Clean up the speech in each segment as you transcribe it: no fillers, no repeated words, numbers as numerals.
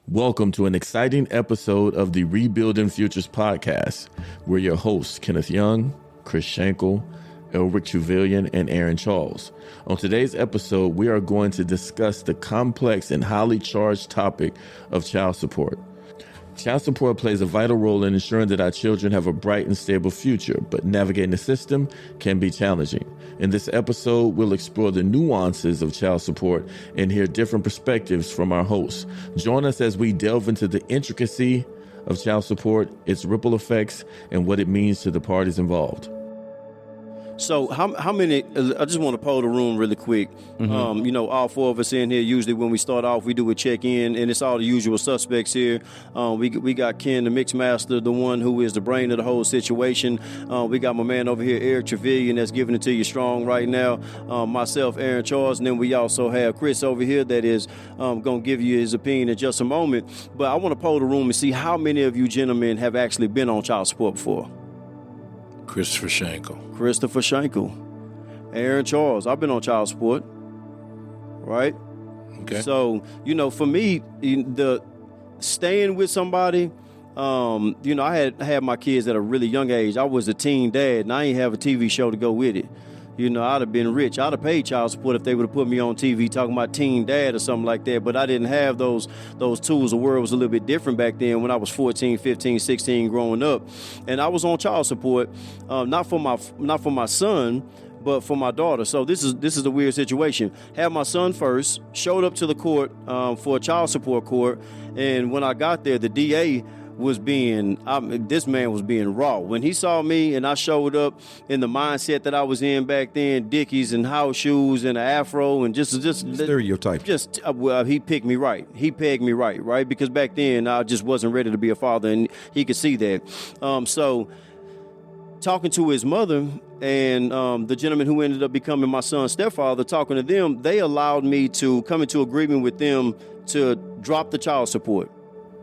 Welcome to an exciting episode of the Rebuilding Futures podcast. We're your hosts, Kenneth Young, Chris Shankle, Elric Truvillion, and Aaron Charles. On today's episode, we are going to discuss the complex and highly charged topic of child support. Child support plays a vital role in ensuring that our children have a bright and stable future, but navigating the system can be challenging. In this episode, we'll explore the nuances of child support and hear different perspectives from our hosts. Join us as we delve into the intricacy of child support, its ripple effects, and what it means to the parties involved. So how many, I just want to poll the room really quick. All four of us in here, usually when we start off, we do a check-in, and it's all the usual suspects here. We got Ken, the mix master, the one who is the brain of the whole situation. We got my man over here, Elric Truvillion, that's giving it to you strong right now. Myself, Aaron Charles, and then we also have Chris over here that is going to give you his opinion in just a moment. But I want to poll the room and see how many of you gentlemen have actually been on child support before. Christopher Shankle. Aaron Charles. I've been on child support, right? Okay. So, for me, the staying with somebody, I had my kids at a really young age. I was a teen dad, and I ain't have a TV show to go with it. I'd have been rich. I'd have paid child support if they would have put me on TV talking about teen dad or something like that. But I didn't have those tools. The world was a little bit different back then when I was 14, 15, 16 growing up. And I was on child support, not for my son, but for my daughter. So this is a weird situation. Had my son first, showed up to the court for a child support court. And when I got there, the DA this man was being raw. When he saw me and I showed up in the mindset that I was in back then, Dickies and house shoes and an afro and just stereotype. He picked me right. He pegged me right? Because back then I just wasn't ready to be a father, and he could see that. So talking to his mother and the gentleman who ended up becoming my son's stepfather, talking to them, they allowed me to come into agreement with them to drop the child support.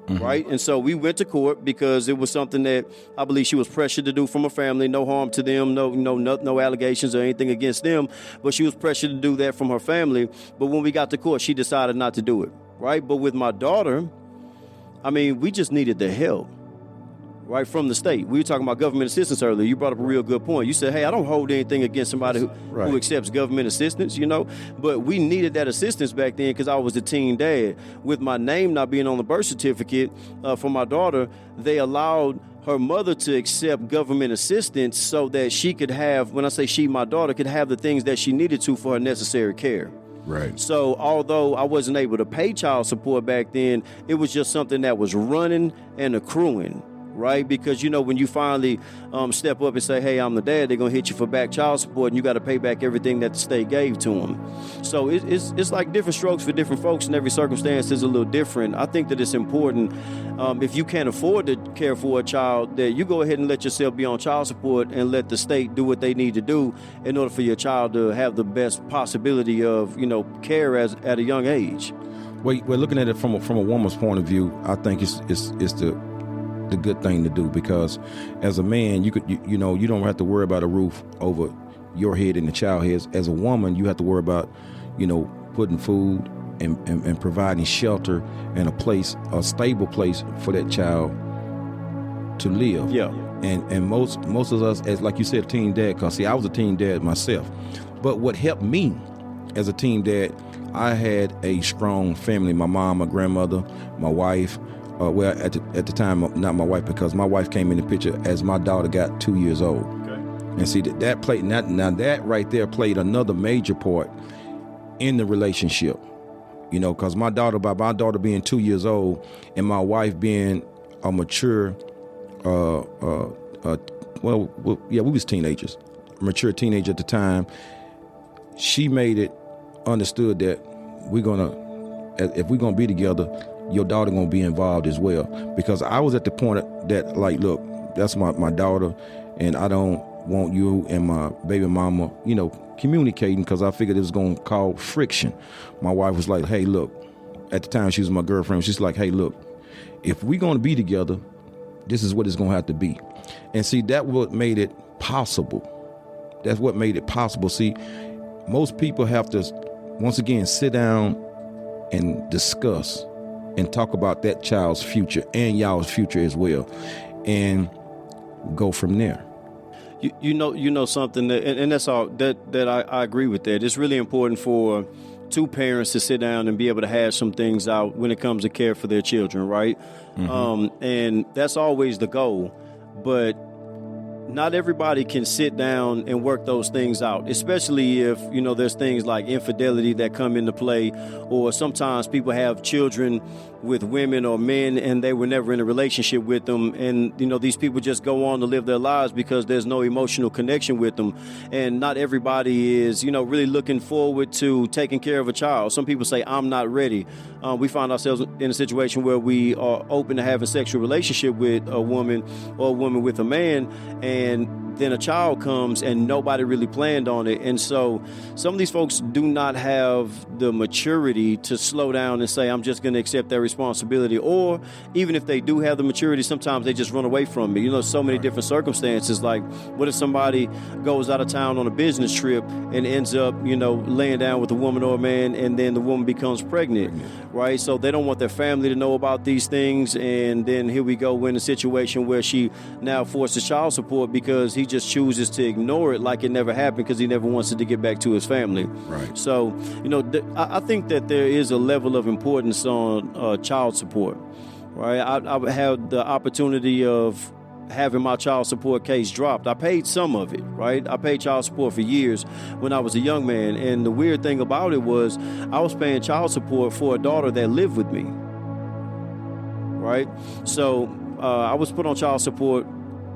Mm-hmm. Right. And so we went to court because it was something that I believe she was pressured to do from her family. No harm to them. No allegations or anything against them. But she was pressured to do that from her family. But when we got to court, she decided not to do it. Right. But with my daughter, we just needed the help. Right, from the state. We were talking about government assistance earlier. You brought up a real good point. You said, hey, I don't hold anything against somebody who accepts government assistance, But we needed that assistance back then because I was a teen dad. With my name not being on the birth certificate for my daughter, they allowed her mother to accept government assistance so that she could have, when I say she, my daughter, could have the things that she needed to for her necessary care. Right. So although I wasn't able to pay child support back then, it was just something that was running and accruing. Right? Because, when you finally step up and say, hey, I'm the dad, they're going to hit you for back child support, and you got to pay back everything that the state gave to them. So it's like different strokes for different folks, and every circumstance is a little different. I think that it's important, if you can't afford to care for a child, that you go ahead and let yourself be on child support and let the state do what they need to do in order for your child to have the best possibility of, care at a young age. Well, we're looking at it from a woman's point of view. I think it's the good thing to do, because as a man, you don't have to worry about a roof over your head and the child heads. As a woman, you have to worry about, putting food and providing shelter and a stable place for that child to live. Yeah. And most of us, as like you said, teen dad, because see, I was a teen dad myself. But what helped me as a teen dad, I had a strong family. My mom, my grandmother, my wife. At the time, not my wife, because my wife came in the picture as my daughter got 2 years old. Okay. And see, that played, now that right there played another major part in the relationship. Because by my daughter being 2 years old and my wife being a mature, we was teenagers, mature teenager at the time, she made it understood that if we're gonna be together, your daughter gonna be involved as well. Because I was at the point that, like, look, that's my daughter, and I don't want you and my baby mama, communicating, because I figured it was gonna cause friction. My wife was like, hey, look, at the time she was my girlfriend, she's like, hey, look, if we're gonna be together, this is what it's gonna have to be. And see, that's what made it possible. That's what made it possible. See, most people have to, once again, sit down and discuss and talk about that child's future and y'all's future as well, and go from there. You know something that, and that's all that I agree with that. It's really important for two parents to sit down and be able to hash some things out when it comes to care for their children, right? And that's always the goal, but not everybody can sit down and work those things out, especially if, there's things like infidelity that come into play, or sometimes people have children with women or men and they were never in a relationship with them. And, these people just go on to live their lives because there's no emotional connection with them. And not everybody is, really looking forward to taking care of a child. Some people say, I'm not ready. We find ourselves in a situation where we are open to having a sexual relationship with a woman or a woman with a man, and then a child comes and nobody really planned on it. And so some of these folks do not have the maturity to slow down and say, I'm just going to accept that responsibility. Or even if they do have the maturity, sometimes they just run away from it. So many different circumstances. Like, what if somebody goes out of town on a business trip and ends up, laying down with a woman or a man, and then the woman becomes pregnant, right? So they don't want their family to know about these things. And then here we go in a situation where she now forces child support because he just chooses to ignore it like it never happened because he never wants it to get back to his family. Right. So, I think that there is a level of importance on child support, right? I had the opportunity of having my child support case dropped. I paid some of it, right? I paid child support for years when I was a young man. And the weird thing about it was I was paying child support for a daughter that lived with me, right? So I was put on child support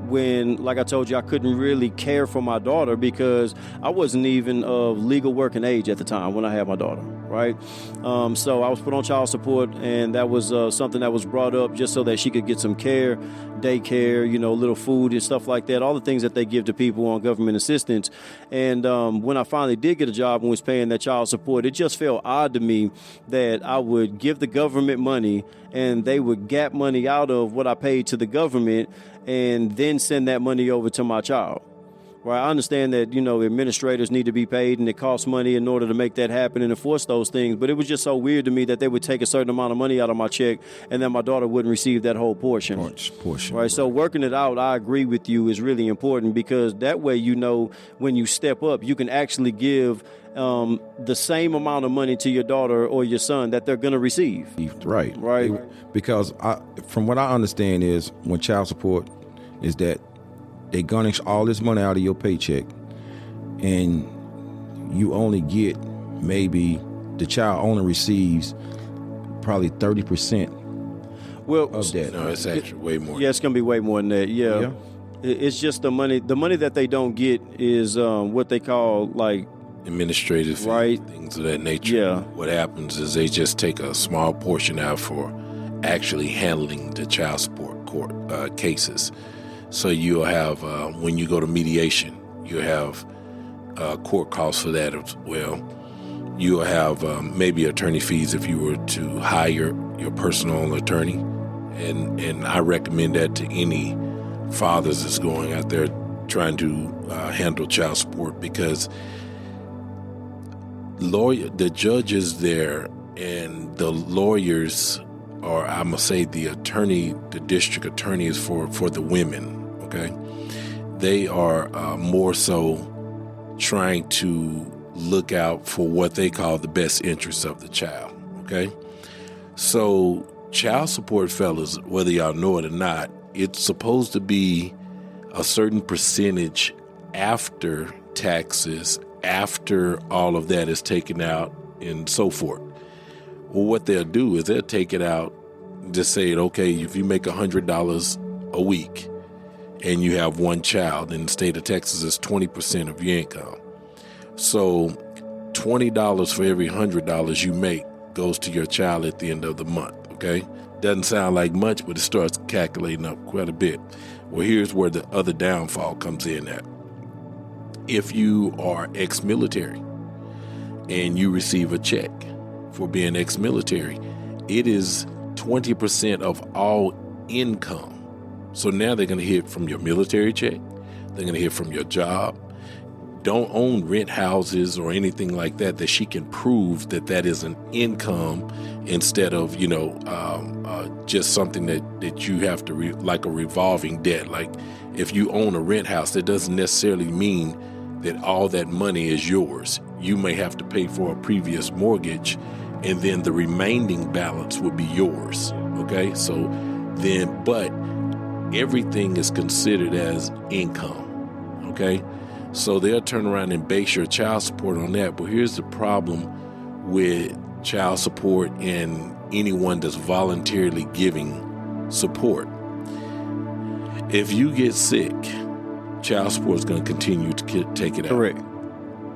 when, like I told you, I couldn't really care for my daughter because I wasn't even of legal working age at the time when I had my daughter, right? So I was put on child support, and that was something that was brought up just so that she could get some care, daycare, little food and stuff like that, all the things that they give to people on government assistance. And when I finally did get a job and was paying that child support, it just felt odd to me that I would give the government money and they would gap money out of what I paid to the government and then send that money over to my child. Right, I understand that, administrators need to be paid and it costs money in order to make that happen and enforce those things. But it was just so weird to me that they would take a certain amount of money out of my check and then my daughter wouldn't receive that whole portion. Right. So working it out, I agree with you, is really important because that way, when you step up, you can actually give the same amount of money to your daughter or your son that they're going to receive. Right. Because from what I understand is when child support is that they garnish all this money out of your paycheck and you only get the child only receives probably 30% of that. No, it's actually way more. Yeah, it's going to be way more than that. Yeah. It's just the money that they don't get is what they call like administrative things of that nature. Yeah. What happens is they just take a small portion out for actually handling the child support court cases. So you'll have, when you go to mediation, you'll have court costs for that as well. You'll have maybe attorney fees if you were to hire your personal attorney. And I recommend that to any fathers that's going out there trying to handle child support because the judges there and the lawyers, or I'm going to say the district attorney is for the women. Okay, they are more so trying to look out for what they call the best interests of the child. Okay, so child support, fellas, whether y'all know it or not, it's supposed to be a certain percentage after taxes, after all of that is taken out and so forth. Well, what they'll do is they'll take it out, just say, okay, if you make $100 a week, and you have one child in the state of Texas, is 20% of your income. So $20 for every $100 you make goes to your child at the end of the month, okay? Doesn't sound like much, but it starts calculating up quite a bit. Well, here's where the other downfall comes in at. If you are ex-military and you receive a check for being ex-military, it is 20% of all income. So now they're going to hit from your military check. They're going to hit from your job. Don't own rent houses or anything like that she can prove that is an income instead of, just something that you have to, like a revolving debt. Like if you own a rent house, that doesn't necessarily mean that all that money is yours. You may have to pay for a previous mortgage, and then the remaining balance would be yours. Okay, so then, but everything is considered as income. Okay, so they'll turn around and base your child support on that. But here's the problem with child support and anyone that's voluntarily giving support. If you get sick, child support is going to continue to take it out. Correct.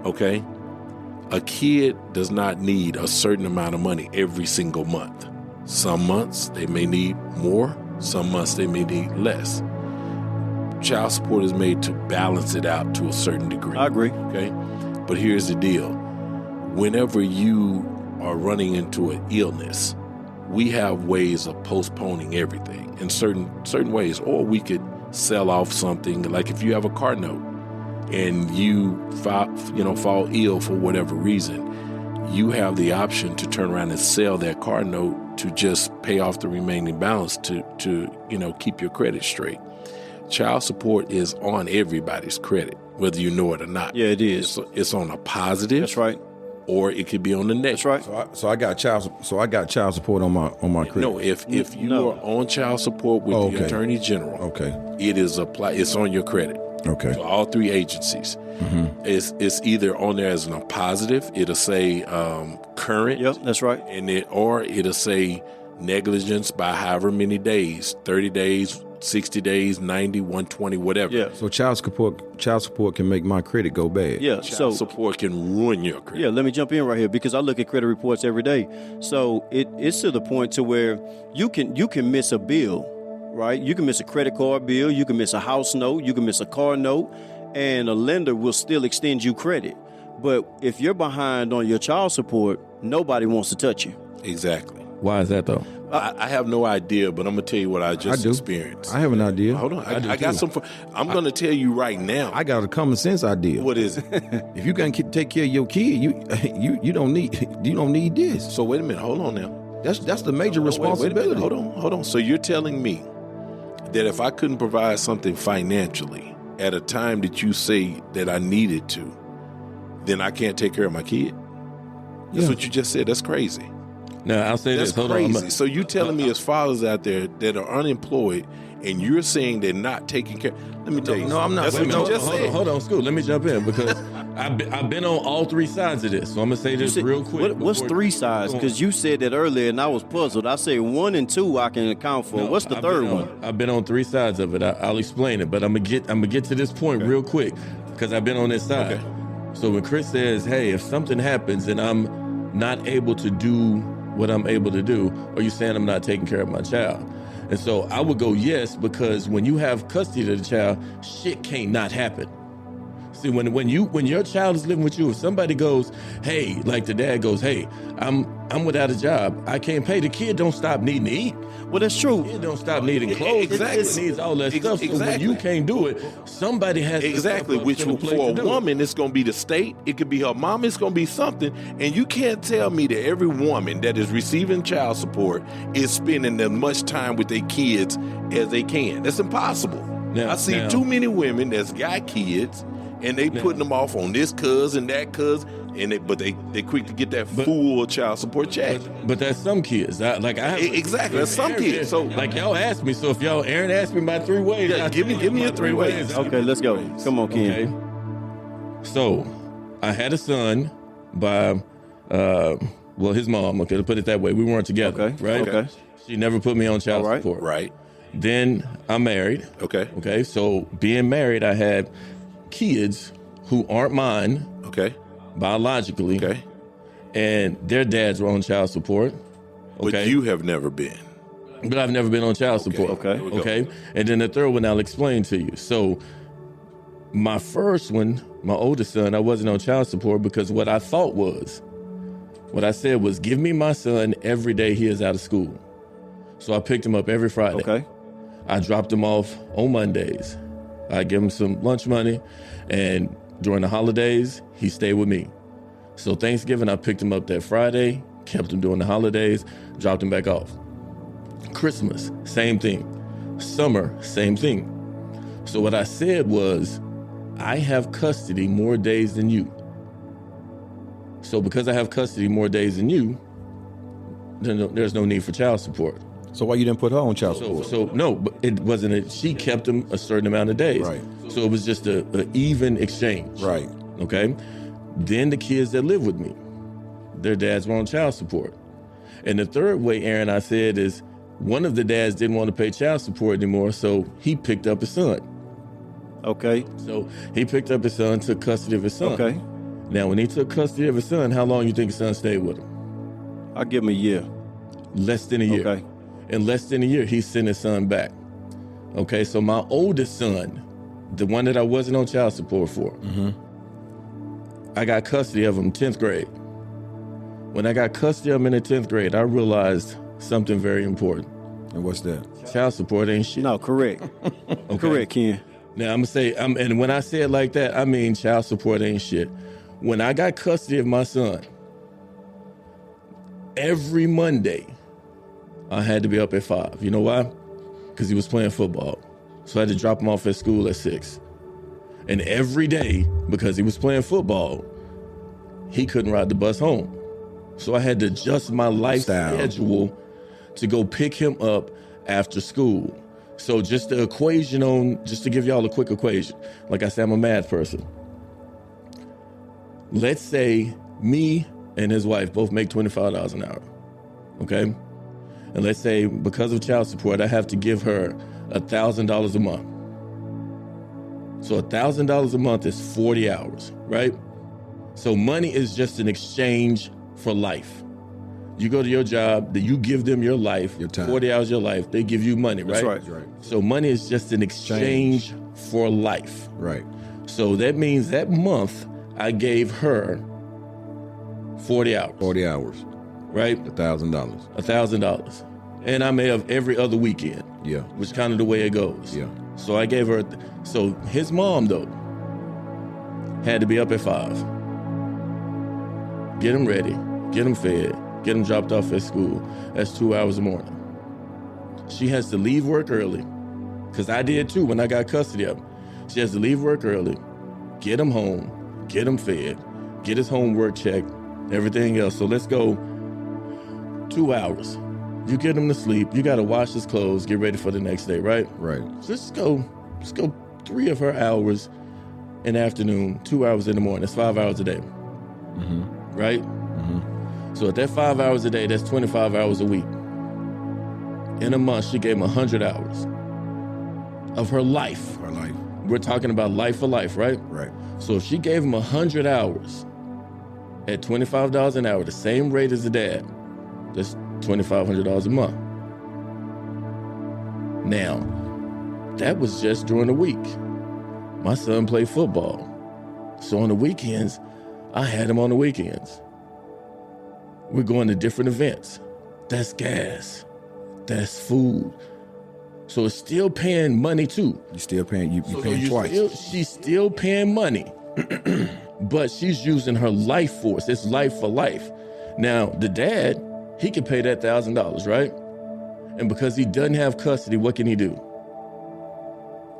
Okay? A kid does not need a certain amount of money every single month. Some months they may need more, some months they may need less. Child support is made to balance it out to a certain degree. I agree. Okay? But here's the deal. Whenever you are running into an illness, we have ways of postponing everything in certain ways, or we could sell off something. Like if you have a car note and you fall ill for whatever reason, you have the option to turn around and sell that car note to just pay off the remaining balance to keep your credit straight. Child support is on everybody's credit, whether you know it or not. Yeah, it is. It's on a positive. That's right. Or it could be on the negative. That's right. So I got child support on my credit. No, if you are on child support with the Attorney General, it is it's on your credit. Okay. So all three agencies. Mm-hmm. It's either on there as a positive. It'll say current. Yep, that's right. And it'll say negligence by however many days, 30 days, 60 days, 90, 120, whatever. Yeah. So child support can make my credit go bad. Yeah. Child support can ruin your credit. Yeah, let me jump in right here because I look at credit reports every day. So it's to the point to where you can miss a bill, right? You can miss a credit card bill, you can miss a house note, you can miss a car note, and a lender will still extend you credit. But if you're behind on your child support, nobody wants to touch you. Exactly. Why is that though? I have no idea, but I'm going to tell you what I just experienced. I have an idea. Hold on. I got some. I'm going to tell you right now. I got a common sense idea. What is it? If you can take care of your kid, you don't need this. So wait a minute. Hold on now. That's the major responsibility. Wait a minute. Hold on. So you're telling me that if I couldn't provide something financially at a time that you say that I needed to, then I can't take care of my kid? That's what you just said. That's crazy. No, I'll say That's this. Hold crazy. on. So you telling me there's fathers out there that are unemployed, and you're saying they're not taking care? Let me tell you. No, I'm not. That's what you just said. Hold on, Scoot. Let me jump in because I've been on all three sides of this. So I'm gonna say this real quick. What's three sides? Because you said that earlier, and I was puzzled. I say 1 and 2 I can account for. What's the third one? I've been on three sides of it. I'll explain it, but I'm gonna get to this point real quick because I've been on this side. Okay. So when Chris says, "Hey, if something happens and I'm not able to do what I'm able to do, are you saying I'm not taking care of my child?" And so I would go yes, because when you have custody of the child, shit can't not happen. See, when your child is living with you, if somebody goes, "Hey," like the dad goes, "Hey, I'm without a job, I can't pay," the kid don't stop needing to eat. Well, that's true. The kid don't stop needing clothes. Exactly. The kid needs all that stuff. So when you can't do it, somebody has to Exactly, which step up to the for plate a to do it. woman, it's going to be the state. It could be her mom. It's going to be something. And you can't tell me that every woman that is receiving child support is spending as much time with their kids as they can. That's impossible. I see too many women that's got kids, and they putting them off on this cousin, that cousin, but they quick to get that full child support check. But that's some kids. Exactly, that's some kids. So like y'all asked me. So if Aaron asked me my 3 ways, yeah, give me your 3 ways. Okay, let's go. Come on, Ken. Okay. So I had a son by his mom. Okay, to put it that way, we weren't together. Okay. Right. Okay. She never put me on child All right. support. Right. Then I'm married. Okay. Okay. So being married, I had kids who aren't mine. Okay. Biologically. Okay. And their dads were on child support. Okay. But you have never been. But I've never been on child support. Okay. Okay. And then the third one I'll explain to you. So my first one, my oldest son, I wasn't on child support because what I said was, give me my son every day he is out of school. So I picked him up every Friday. Okay. I dropped him off on Mondays. I give him some lunch money, and during the holidays, he stayed with me. So Thanksgiving, I picked him up that Friday, kept him during the holidays, dropped him back off. Christmas, same thing. Summer, same thing. So what I said was, I have custody more days than you. So because I have custody more days than you, then there's no need for child support. So why you didn't put her on child support? So no, but it wasn't. She kept him a certain amount of days. Right. So it was just a even exchange. Right. Okay. Then the kids that live with me, their dads were on child support. And the third way, Aaron, I said is one of the dads didn't want to pay child support anymore, so he picked up his son. Okay. So he picked up his son, took custody of his son. Okay. Now, when he took custody of his son, how long you think his son stayed with him? I'll give him a year. Less than a year. Okay. In less than a year, he sent his son back. Okay, so my oldest son, the one that I wasn't on child support for, I got custody of him in 10th grade. When I got custody of him in the 10th grade, I realized something very important. And what's that? Child support ain't shit. No, correct. Okay? Correct, Ken. Now, I'm going to say, and when I say it like that, I mean child support ain't shit. When I got custody of my son, every Monday, I had to be up at 5. You know why? Because he was playing football. So I had to drop him off at school at 6. And every day, because he was playing football, he couldn't ride the bus home. So I had to adjust my life schedule to go pick him up after school. So just the equation just to give y'all a quick equation. Like I said, I'm a math person. Let's say me and his wife both make $25 an hour, okay? And let's say because of child support, I have to give her $1,000 a month. So $1,000 a month is 40 hours, right? So money is just an exchange for life. You go to your job, you give them your life, your time. 40 hours of your life, they give you money, right? That's right. So money is just an exchange for life. Right. So that means that month I gave her 40 hours. 40 hours. Right? $1,000. $1,000. And I may have every other weekend. Yeah. Which kind of the way it goes. Yeah. So I gave her, so his mom though, had to be up at 5. Get him ready, get him fed, get him dropped off at school. That's 2 hours a morning. She has to leave work early, because I did too when I got custody of him. She has to leave work early, get him home, get him fed, get his homework checked, everything else. So let's go 2 hours. You get him to sleep, you got to wash his clothes, get ready for the next day, right? Right. So let's go 3 of her hours in the afternoon, 2 hours in the morning. That's 5 hours a day. Right? So at that 5 hours a day, that's 25 hours a week. In a month, she gave him 100 hours of her life. Her life. We're talking about life for life, right? Right. So if she gave him 100 hours at $25 an hour, the same rate as the dad, that's $2,500 a month. Now, that was just during the week. My son played football. So on the weekends, I had him on the weekends. We're going to different events. That's gas. That's food. So it's still paying money too. You still paying, you paying twice. She's still paying money, but she's using her life force. It's life for life. Now, the dad, he can pay that $1,000, right? And because he doesn't have custody, what can he do?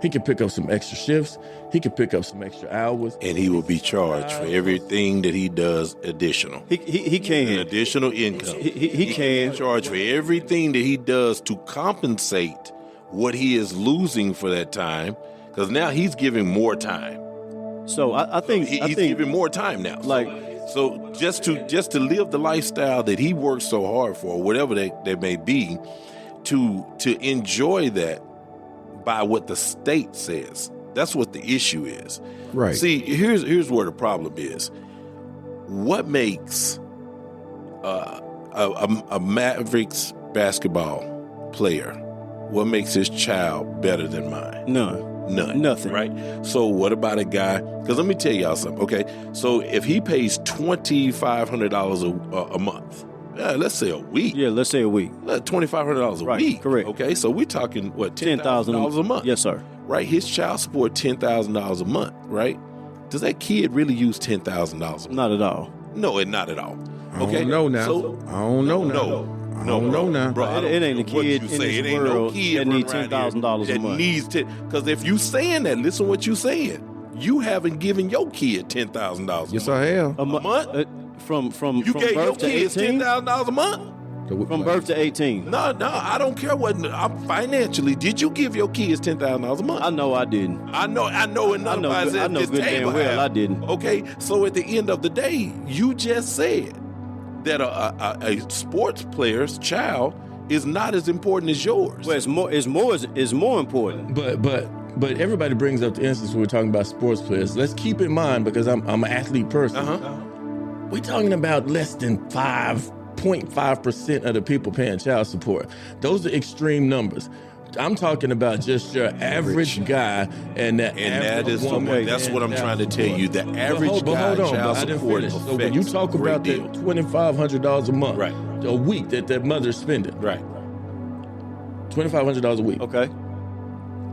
He can pick up some extra shifts. He can pick up some extra hours. And he will be charged for everything that he does additional. He can. An additional income. He can. Charge for everything that he does to compensate what he is losing for that time, because now he's giving more time. So I think He's giving more time now. So just to live the lifestyle that he works so hard for, whatever that may be, to enjoy that by what the state says. That's what the issue is. Right. See, here's where the problem is. What makes a Mavericks basketball player, what makes his child better than mine? None. Nothing. Right? So what about a guy? Because let me tell y'all something, okay? So if he pays $2,500 a month, let's say a week. Yeah, let's say a week. $2,500 a Right, week. correct. Okay, so we're talking, what, $10,000 a month? Yes, sir. Right? His child support, $10,000 a month, right? Does that kid really use $10,000 a month? Not at all. No, not at all. Okay, don't know now. So, I don't know now. No, I don't know now. bro. It ain't a what kid you in say. this It ain't no world kid that need running around here $10,000 a that month. needs to. Because if you saying that, listen what you saying. You haven't given your kid $10,000. Yes, I have. A month? From You gave your birth to kids 18? $10,000 a month. From birth to 18. No, I don't care what. Financially, did you give your kids $10,000 a month? I know I didn't. I know, and none of us I know at this good table damn well have. I didn't. Okay, so at the end of the day, you just said that a sports player's child is not as important as yours. Well, it's more important. But everybody brings up the instance when we're talking about sports players. Let's keep in mind, because I'm an athlete person. We're talking about less than 5.5% of the people paying child support. Those are extreme numbers. I'm talking about just your average guy and that is that's what I'm trying to tell you. The average guy child support So when you talk about that $2,500 a month, right, a week that mother's spending, right, $2,500 a week. Okay.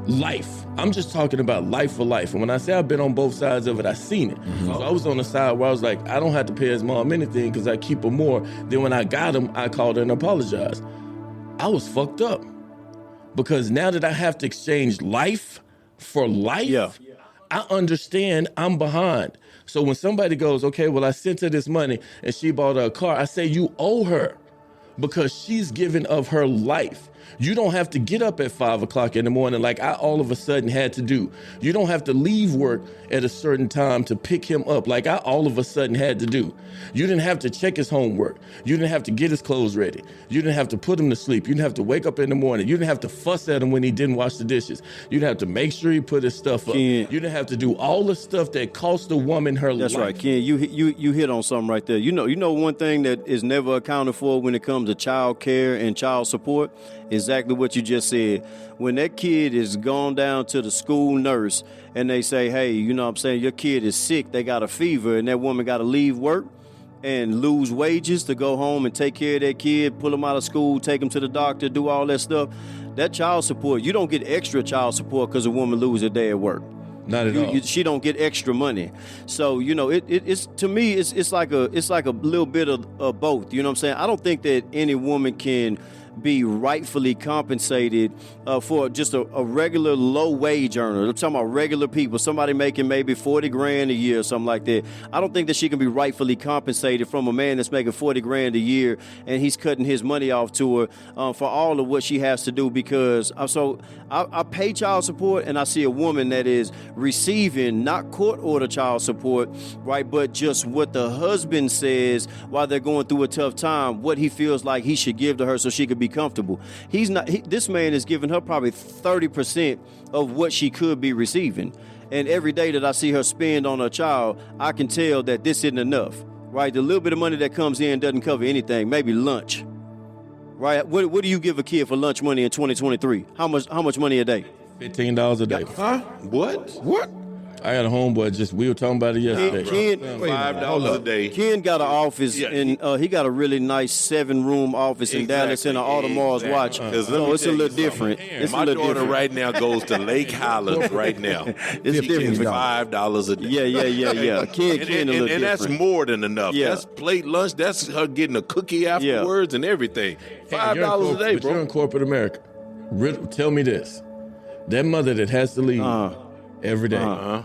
Life. I'm just talking about life for life. And when I say I've been on both sides of it, I've seen it. So I was on the side where I was like, I don't have to pay his mom anything because I keep her more. Then when I got him, I called her and apologized. I was fucked up because now that I have to exchange life for life, I understand I'm behind. So when somebody goes, okay, well, I sent her this money and she bought her a car, I say you owe her because she's given of her life. You don't have to get up at 5 o'clock in the morning like I all of a sudden had to do. You don't have to leave work at a certain time to pick him up like I all of a sudden had to do. You didn't have to check his homework. You didn't have to get his clothes ready. You didn't have to put him to sleep. You didn't have to wake up in the morning. You didn't have to fuss at him when he didn't wash the dishes. You didn't have to make sure he put his stuff up. You didn't have to do all the stuff that cost a woman her life. That's right, Ken. You hit on something right there. You know one thing that is never accounted for when it comes to child care and child support? Exactly what you just said. When that kid is gone down to the school nurse and they say, hey, you know what I'm saying, your kid is sick, they got a fever, and that woman got to leave work and lose wages to go home and take care of that kid, pull him out of school, take him to the doctor, do all that stuff. That child support, you don't get extra child support because a woman loses a day at work. Not at all. She don't get extra money. So, you know, it's to me, it's like a little bit of both. You know what I'm saying? I don't think that any woman can be rightfully compensated for just a regular low wage earner. I'm talking about regular people, somebody making maybe 40 grand a year or something like that. I don't think that she can be rightfully compensated from a man that's making 40 grand a year and he's cutting his money off to her for all of what she has to do, because I pay child support and I see a woman that is receiving not court order child support, right, but just what the husband says while they're going through a tough time, what he feels like he should give to her so she could be comfortable. This man is giving her probably 30% of what she could be receiving. And every day that I see her spend on her child, I can tell that this isn't enough, right? The little bit of money that comes in doesn't cover anything, maybe lunch, right? What do you give a kid for lunch money in 2023? How much money a day? $15 a day. Huh? What? I got a homeboy, we were talking about it yesterday. $5 a day. Ken got an office, and he got a really nice 7-room office in Dallas in an Audemars watch. So it's a little different. My daughter right now goes to Lake Highlands right now. It's different. $5 a day. Yeah. Ken a little different. And that's more than enough. Yeah. That's plate lunch. That's her getting a cookie afterwards and everything. $5 a day, bro. You're in corporate America. Tell me this. That mother that has to leave every day.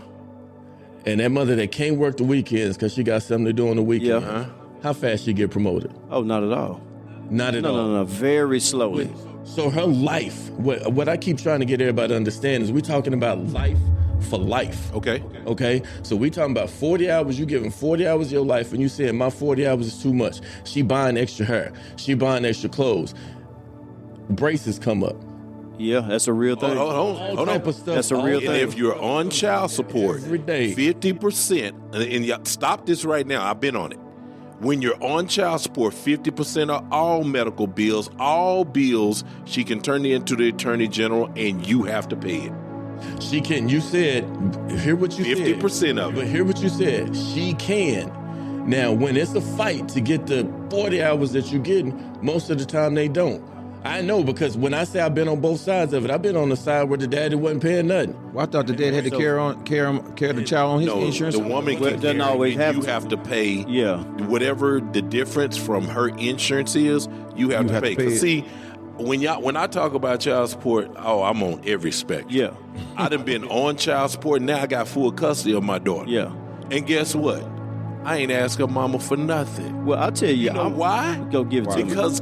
And that mother that can't work the weekends because she got something to do on the weekend. How fast she get promoted? Oh, not at all. Not at all. No, very slowly. So her life, what I keep trying to get everybody to understand is we're talking about life for life. Okay? So we talking about 40 hours, you giving 40 hours of your life and you saying my 40 hours is too much. She buying extra hair. She buying extra clothes. Braces come up. Yeah, that's a real thing. Hold on. That's a real thing. And if you're on child support, every day, 50%, and stop this right now, I've been on it. When you're on child support, 50% of all medical bills, all bills, she can turn it into the attorney general and you have to pay it. She can. You said, hear what you 50% said. 50% of it. But hear what you said. She can. Now, when it's a fight to get the 40 hours that you're getting, most of the time they don't. I know, because when I say I've been on both sides of it, I've been on the side where the daddy wasn't paying nothing. Well, I thought the dad had to carry the child on his insurance. The woman Well, can doesn't carry, always and have you to. have to pay Yeah. whatever the difference from her insurance is, you have to pay. 'Cause it. see, when I talk about child support, I'm on every spectrum. Yeah. I done been on child support, now I got full custody of my daughter. Yeah. And guess what? I ain't ask her mama for nothing. Well, I'll tell you. You know why? Go give it to me. Because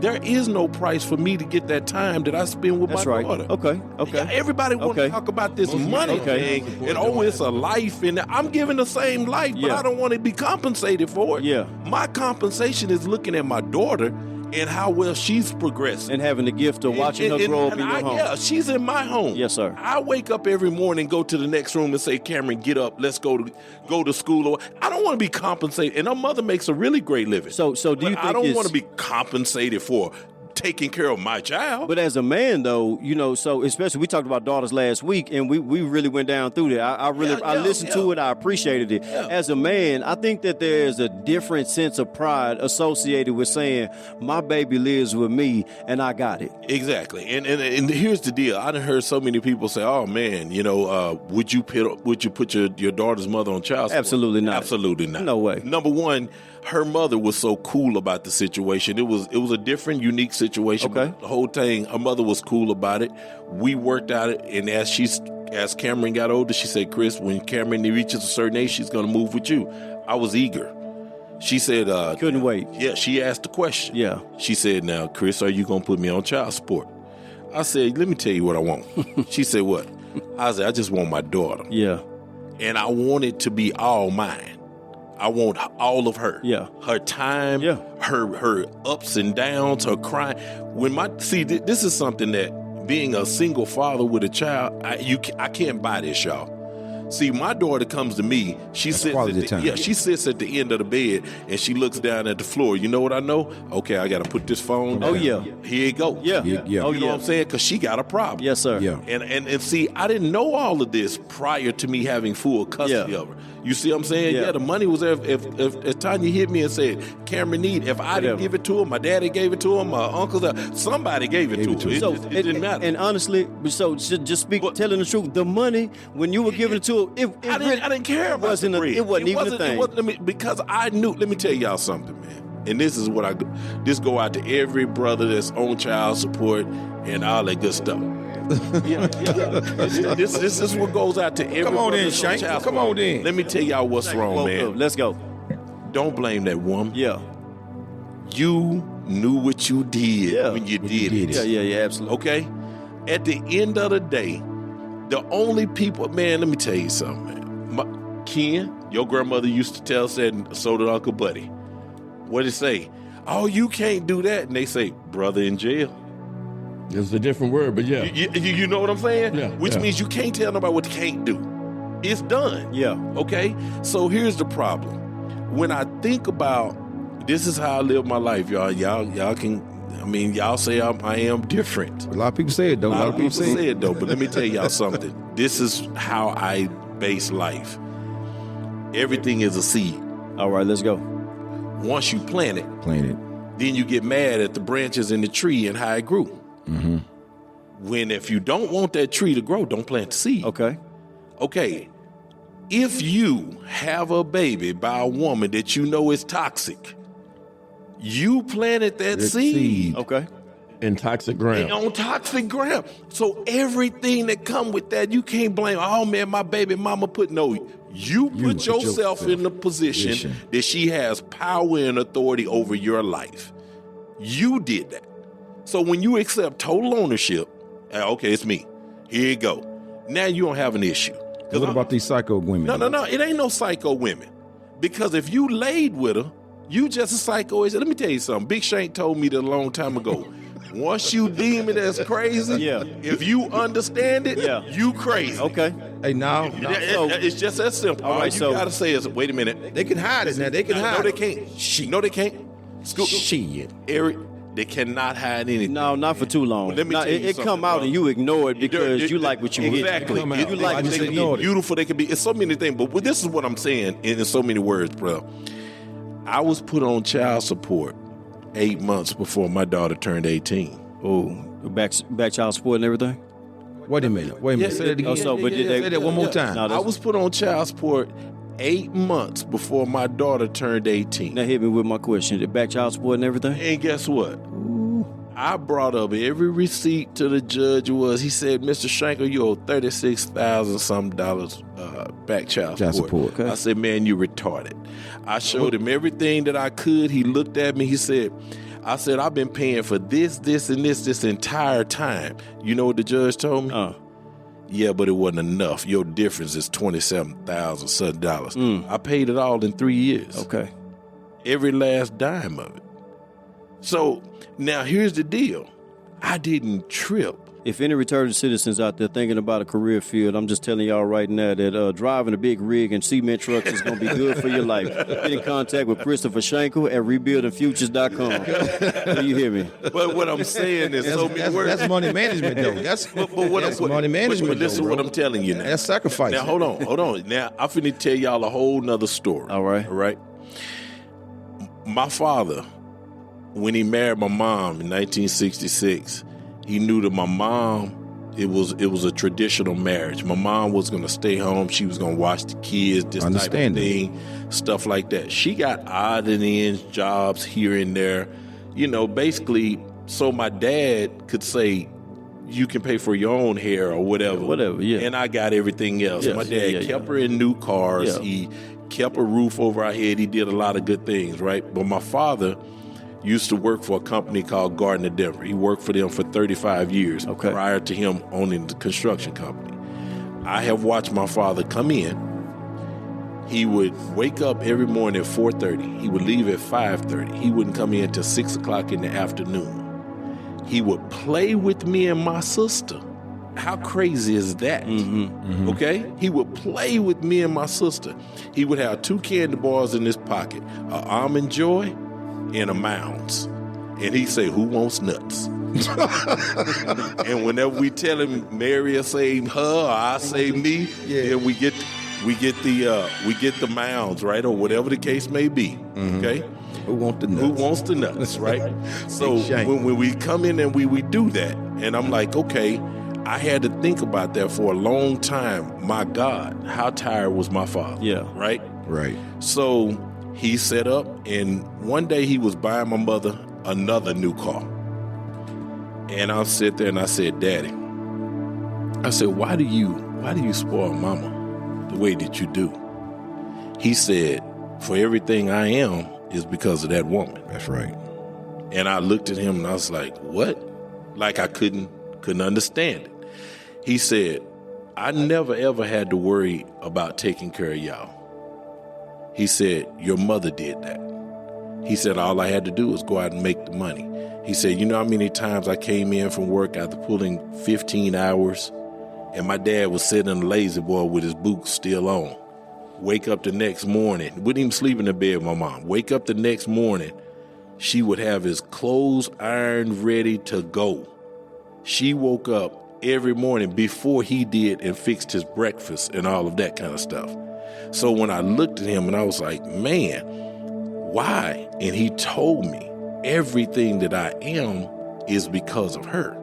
there is no price for me to get that time that I spend with That's my right. daughter. Okay. Yeah, everybody want to Okay. talk about this money Okay. thing, and it's a life, and I'm giving the same life, but Yeah. I don't want to be compensated for it. Yeah. My compensation is looking at my daughter and how well she's progressing. And having the gift of watching her grow up in your home. Yeah, she's in my home. Yes, sir. I wake up every morning, go to the next room, and say, "Cameron, get up. Let's go to school." I don't want to be compensated, and her mother makes a really great living. So do you But think I don't it's- want to be compensated for taking care of my child? But as a man, though, so especially we talked about daughters last week, and we really went down through that. I listened to it. I appreciated it. Yeah. As a man, I think that there's a different sense of pride associated with saying my baby lives with me and I got it. Exactly, and here's the deal. I done heard so many people say, "Oh man, would you put your daughter's mother on child support?" Absolutely not. Absolutely not. No way. Number one, her mother was so cool about the situation. It was a different, unique situation. Okay. But the whole thing, her mother was cool about it. We worked out it, and as Cameron got older, she said, "Chris, when Cameron reaches a certain age, she's going to move with you." I was eager. She said, Couldn't wait. Yeah, she asked the question. Yeah. She said, "Now, Chris, are you going to put me on child support?" I said, "Let me tell you what I want." She said, "What?" I said, "I just want my daughter. Yeah. And I want it to be all mine. I want all of her. Yeah. Her time, Yeah. her ups and downs, her crying. This is something that being a single father with a child, I can't buy this, y'all. See, my daughter comes to me. She sits at the end of the bed and she looks down at the floor. You know what I know? Okay, I got to put this phone down. Oh, yeah. Here you go. Yeah. Yeah. Oh, You know yeah. what I'm saying? Because she got a problem. Yes, sir. Yeah. And see, I didn't know all of this prior to me having full custody Yeah. of her. You see what I'm saying? Yeah. Yeah, the money was there. If Tanya hit me and said, "Cameron need," if I didn't Whatever. give it to him, my daddy gave it to him, my uncles, somebody gave it to him. It didn't matter. And honestly, just telling the truth, the money when you were giving it to him, I didn't care about wasn't the a- bread. it wasn't even a thing. Because I knew. Let me tell y'all something, man. And this is what this go out to every brother that's on child support and all that good stuff. Yeah. This is what goes out to every Come on brother in, that's on Shank. child Come support. on in. Let me tell y'all what's wrong, man. Let's go. Don't blame that woman. Yeah. You knew what you did Yeah. when you did it. Yeah, absolutely. Okay? At the end of the day, the only people, man, let me tell you something, man. Ken, your grandmother used to tell, said, so did Uncle Buddy. What did it say? "Oh, you can't do that." And they say, "Brother in jail." It's a different word, but yeah. You know what I'm saying? Yeah, Which yeah. means you can't tell nobody what you can't do. It's done. Yeah. Okay? So here's the problem. When I think about, this is how I live my life, y'all. Y'all can, y'all say I am different. A lot of people say it, though. A lot of people say it, though. But let me tell y'all something. This is how I base life. Everything is a seed. All right, let's go. Once you plant it, then you get mad at the branches in the tree and how it grew. Mm-hmm. When if you don't want that tree to grow, don't plant the seed. Okay. If you have a baby by a woman that you know is toxic, you planted that seed. Okay. In toxic ground. On toxic ground. So everything that come with that, you can't blame, "Oh man, my baby mama put," no. You put yourself in the position that she has power and authority over your life. You did that. So when you accept total ownership, okay, it's me. Here you go. Now you don't have an issue. What about these psycho women? No. It ain't no psycho women. Because if you laid with her, you just a psycho. Let me tell you something. Big Shank told me that a long time ago. Once you deem it as crazy, if you understand it, you crazy. Okay. Hey, now. It's just that simple. All you gotta say is, wait a minute. They can hide it now. They can hide No, they it. can't. No, they can't. Shit. Eric, they cannot hide anything. No, not for too long. Well, let me tell you it something, come out bro. and you ignore it because you like what you get. Exactly. You like what they you can be get. beautiful. They can be. It's so many things. But this is what I'm saying in so many words, bro. I was put on child support 8 months before my daughter turned 18. Oh, back child support and everything. Wait a minute. Say that again. Say that one more time. No, I was put on child support 8 months before my daughter turned 18. Now hit me with my question. Did back child support and everything? And guess what? I brought up every receipt to the judge. He said, Mr. Shankle, you owe $36,000 some back child support. Okay. I said, man, you retarded. I showed him everything that I could. He looked at me. He said, I've been paying for this, and this entire time. You know what the judge told me? Yeah, but it wasn't enough. Your difference is $27,000. I paid it all in 3 years. Okay. Every last dime of it. So now here's the deal. I didn't trip. If any returned citizens out there thinking about a career field, I'm just telling y'all right now that driving a big rig and cement trucks is going to be good for your life. Get in contact with Christopher Shankle at rebuildingfutures.com. Do you hear me? But what I'm saying is that's money management, though. That's money management. But listen to what I'm telling you now. That's sacrifice. Now, hold on. Now, I'm finna tell y'all a whole nother story. All right. My father, when he married my mom in 1966, he knew that my mom, it was a traditional marriage. My mom was going to stay home. She was going to watch the kids, this type of thing, stuff like that. She got odd and ends jobs here and there, basically so my dad could say, you can pay for your own hair or whatever. Yeah. And I got everything else. Yes, my dad kept her in new cars. Yeah. He kept a roof over our head. He did a lot of good things, right? But my father used to work for a company called Gardner Denver. He worked for them for 35 years prior to him owning the construction company. I have watched my father come in. He would wake up every morning at 4:30. He would leave at 5:30. He wouldn't come in until 6 o'clock in the afternoon. He would play with me and my sister. How crazy is that? Okay? He would play with me and my sister. He would have 2 candy bars in his pocket, an Almond Joy and a Mounds. And he'd say, who wants nuts? And whenever we tell him Mary will save her or I save me, then we get the Mounds, right? Or whatever the case may be. Okay? Who wants the nuts? Who wants the nuts, right? So when we come in and we do that, and I'm like, okay, I had to think about that for a long time. My God, how tired was my father? Yeah. Right? Right. So he set up, and one day he was buying my mother another new car. And I'll sit there and I said, Daddy, I said, why do you spoil mama the way that you do? He said, for everything I am is because of that woman. That's right. And I looked at him and I was like, what? Like I couldn't understand it. He said, I never ever had to worry about taking care of y'all. He said, your mother did that. He said, all I had to do was go out and make the money. He said, you know how many times I came in from work after pulling 15 hours and my dad was sitting in the lazy boy with his boots still on. Wake up the next morning, wouldn't even sleep in the bed with my mom. Wake up the next morning, she would have his clothes ironed, ready to go. She woke up every morning before he did and fixed his breakfast and all of that kind of stuff. So when I looked at him and I was like, man, why? And he told me everything that I am is because of her.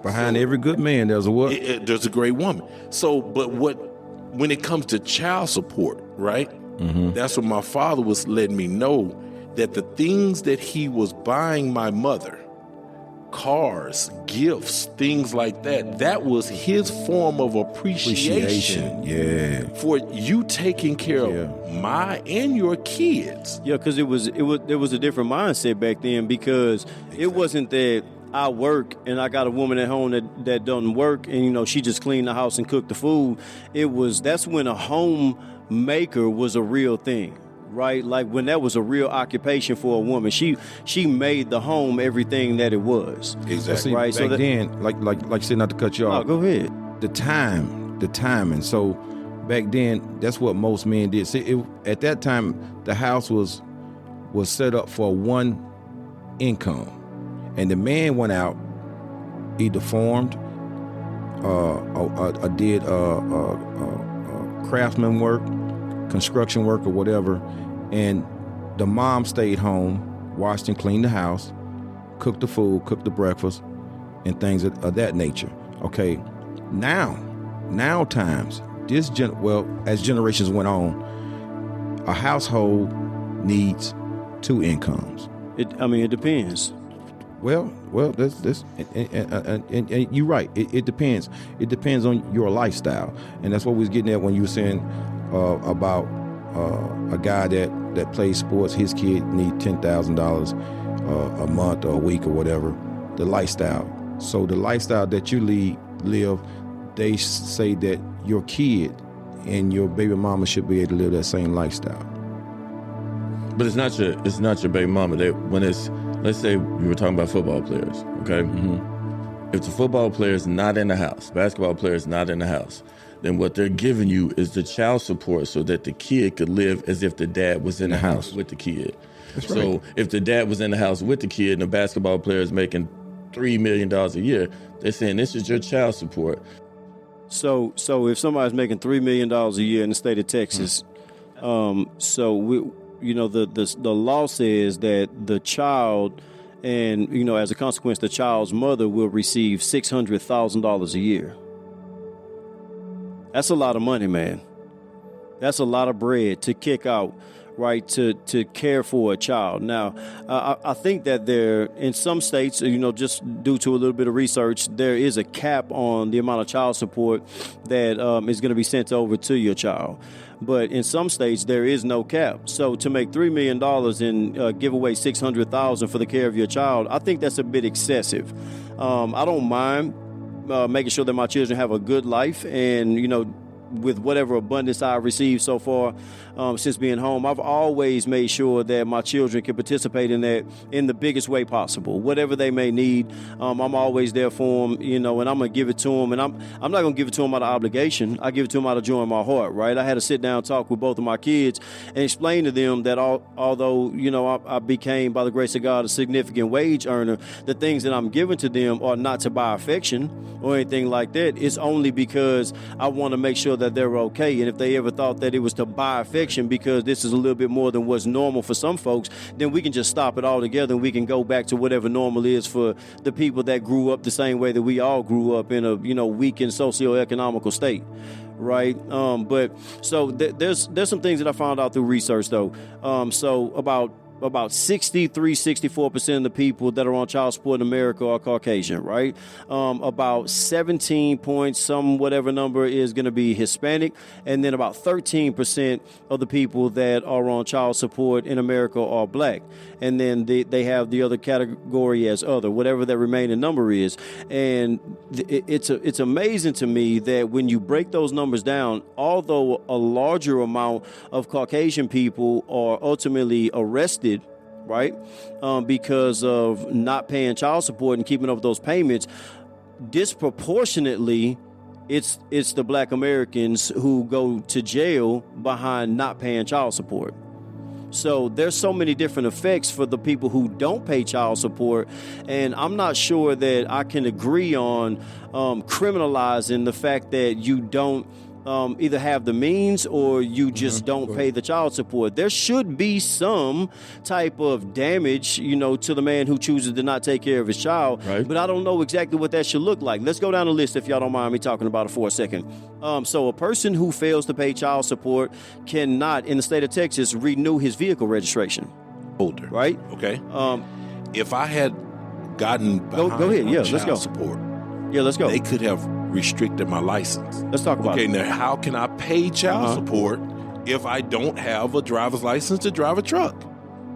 Behind every good man, there's a what? There's a great woman. So, when it comes to child support, right? That's what my father was letting me know, that the things that he was buying my mother, cars, gifts, things like that, that was his form of appreciation. For you taking care of my and your kids. Yeah, because there was a different mindset back then, because it wasn't that I work and I got a woman at home that doesn't work and she just cleaned the house and cooked the food. That's when a homemaker was a real thing. Right, like when that was a real occupation for a woman, she made the home everything that it was. Exactly. See, right. Back then, like you said, not to cut you off. No, go ahead. The timing. So back then, that's what most men did. See, at that time, the house was set up for one income, and the man went out, either farmed, or did craftsman work, construction work, or whatever. And the mom stayed home washed and cleaned the house, cooked the food, cooked the breakfast, and things of that nature. Okay, now times, as generations went on, a household needs 2 incomes. It depends. Well, and you're right. It depends. It depends on your lifestyle, and that's what we was getting at when you were saying about a guy that plays sports. His kid need $10,000 a month or a week or whatever. The lifestyle. So the lifestyle that you live, they say that your kid and your baby mama should be able to live that same lifestyle. But it's not your baby mama. Let's say we were talking about football players, okay? Mm-hmm. If the football player is not in the house, basketball player is not in the house, then what they're giving you is the child support so that the kid could live as if the dad was in the house with the kid. That's so right. If the dad was in the house with the kid and the basketball player is making $3 million a year, they're saying this is your child support. So if somebody's making $3 million a year in the state of Texas, the law says that the child, and as a consequence, the child's mother will receive $600,000 a year. That's a lot of money, man. That's a lot of bread to kick out, right? To care for a child. Now, I think that there, in some states, just due to a little bit of research, there is a cap on the amount of child support that is going to be sent over to your child. But in some states, there is no cap. So to make $3 million and give away $600,000 for the care of your child, I think that's a bit excessive. I don't mind making sure that my children have a good life, and with whatever abundance I've received so far since being home, I've always made sure that my children can participate in that in the biggest way possible. Whatever they may need, I'm always there for them, and I'm going to give it to them. And I'm not going to give it to them out of obligation. I give it to them out of joy in my heart, right? I had to sit down, talk with both of my kids, and explain to them that although I became, by the grace of God, a significant wage earner, the things that I'm giving to them are not to buy affection or anything like that. It's only because I want to make sure that they're okay. And if they ever thought that it was to buy affection because this is a little bit more than what's normal for some folks, then we can just stop it all together and we can go back to whatever normal is for the people that grew up the same way that we all grew up in a weakened socioeconomical state. Right. But so there's some things that I found out through research, though. So about 64% of the people that are on child support in America are Caucasian, right? About 17 points, some whatever number is going to be Hispanic. And then about 13% of the people that are on child support in America are black. And then they have the other category as other, whatever that remaining number is. And it's amazing to me that when you break those numbers down, although a larger amount of Caucasian people are ultimately arrested, right, because of not paying child support and keeping up with those payments, disproportionately, it's the black Americans who go to jail behind not paying child support. So there's so many different effects for the people who don't pay child support, and I'm not sure that I can agree on criminalizing the fact that you don't either have the means or you just don't pay the child support. There should be some type of damage, to the man who chooses to not take care of his child. Right. But I don't know exactly what that should look like. Let's go down the list if y'all don't mind me talking about it for a second. So a person who fails to pay child support cannot, in the state of Texas, renew his vehicle registration. Older. Right? Okay. If I had gotten behind go ahead. Yeah, let's go. Support, let's go. They could have restricted my license. Let's talk about it. Okay, now how can I pay child support if I don't have a driver's license to drive a truck?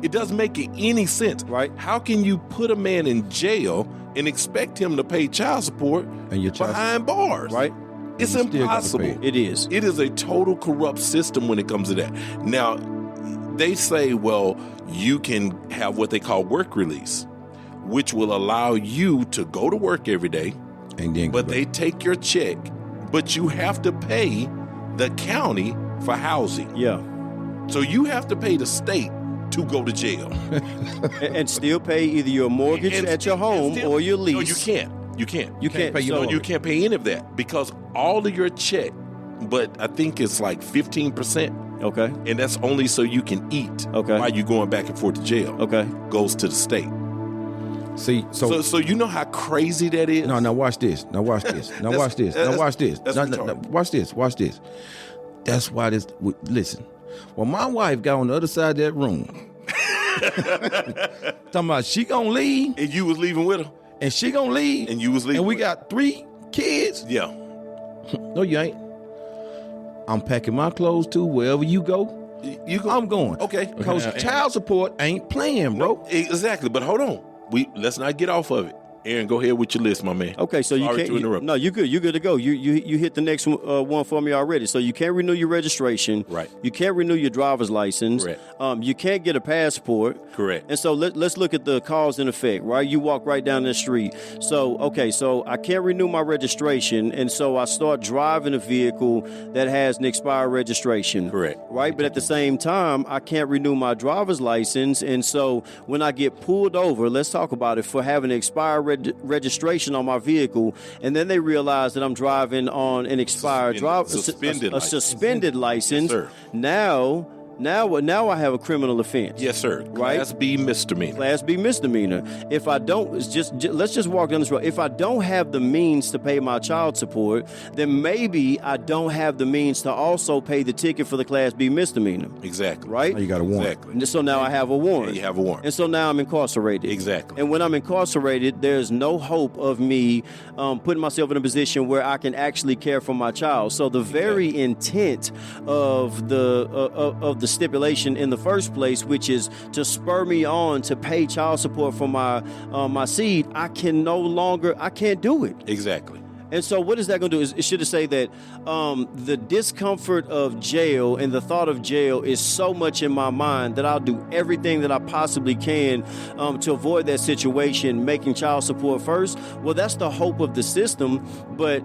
It doesn't make any sense. Right. How can you put a man in jail and expect him to pay child support and your behind bars? Right. It's impossible. It is. It is a total corrupt system when it comes to that. Now, they say, well, you can have what they call work release, which will allow you to go to work every day, but they take your check, but you have to pay the county for housing. Yeah. So you have to pay the state to go to jail. and still pay either your mortgage at your home or your lease. No, you can't. You can't. You can't pay your you can't pay any of that because all of your check, but I think it's like 15% Okay. And that's only so you can eat while you're going back and forth to jail. Okay. Goes to the state. See, so you know how crazy that is? No, now watch this. Now watch this. Now watch this. Now watch this. Watch this. Watch this. That's why this. Listen, when my wife got on the other side of that room, talking about she gonna leave, and you was leaving with her, and she gonna leave, and you was leaving, and we got 3 kids. Yeah. No, you ain't. I'm packing my clothes too. Wherever you go, I'm going. Okay. Because child support ain't playing, bro. No, exactly. But hold on. Let's not get off of it. Aaron, go ahead with your list, my man. Okay, so Sorry to interrupt. No, you're good. You're good to go. You hit the next one for me already. So you can't renew your registration. Right. You can't renew your driver's license. Correct. You can't get a passport. Correct. And so let's look at the cause and effect. Right. You walk right down the street. So I can't renew my registration, and so I start driving a vehicle that has an expired registration. Correct. Right. But at the same time, I can't renew my driver's license, and so when I get pulled over, let's talk about it, for having an expired registration on my vehial, and then they realize that I'm driving on an expired suspended license. Yes, sir. Now I have a criminal offense. Yes, sir. Right? Class B misdemeanor. Class B misdemeanor. If I don't, let's just walk down this road. If I don't have the means to pay my child support, then maybe I don't have the means to also pay the ticket for the Class B misdemeanor. Exactly. Right? Now you got a warrant. Exactly. And so now I have a warrant. Yeah, you have a warrant. And so now I'm incarcerated. Exactly. And when I'm incarcerated, there's no hope of me putting myself in a position where I can actually care for my child. So the very intent of the stipulation in the first place, which is to spur me on to pay child support for my seed, I can't do it. Exactly. And so what is that going to do? It should say that the discomfort of jail and the thought of jail is so much in my mind that I'll do everything that I possibly can to avoid that situation, making child support first. Well, that's the hope of the system, but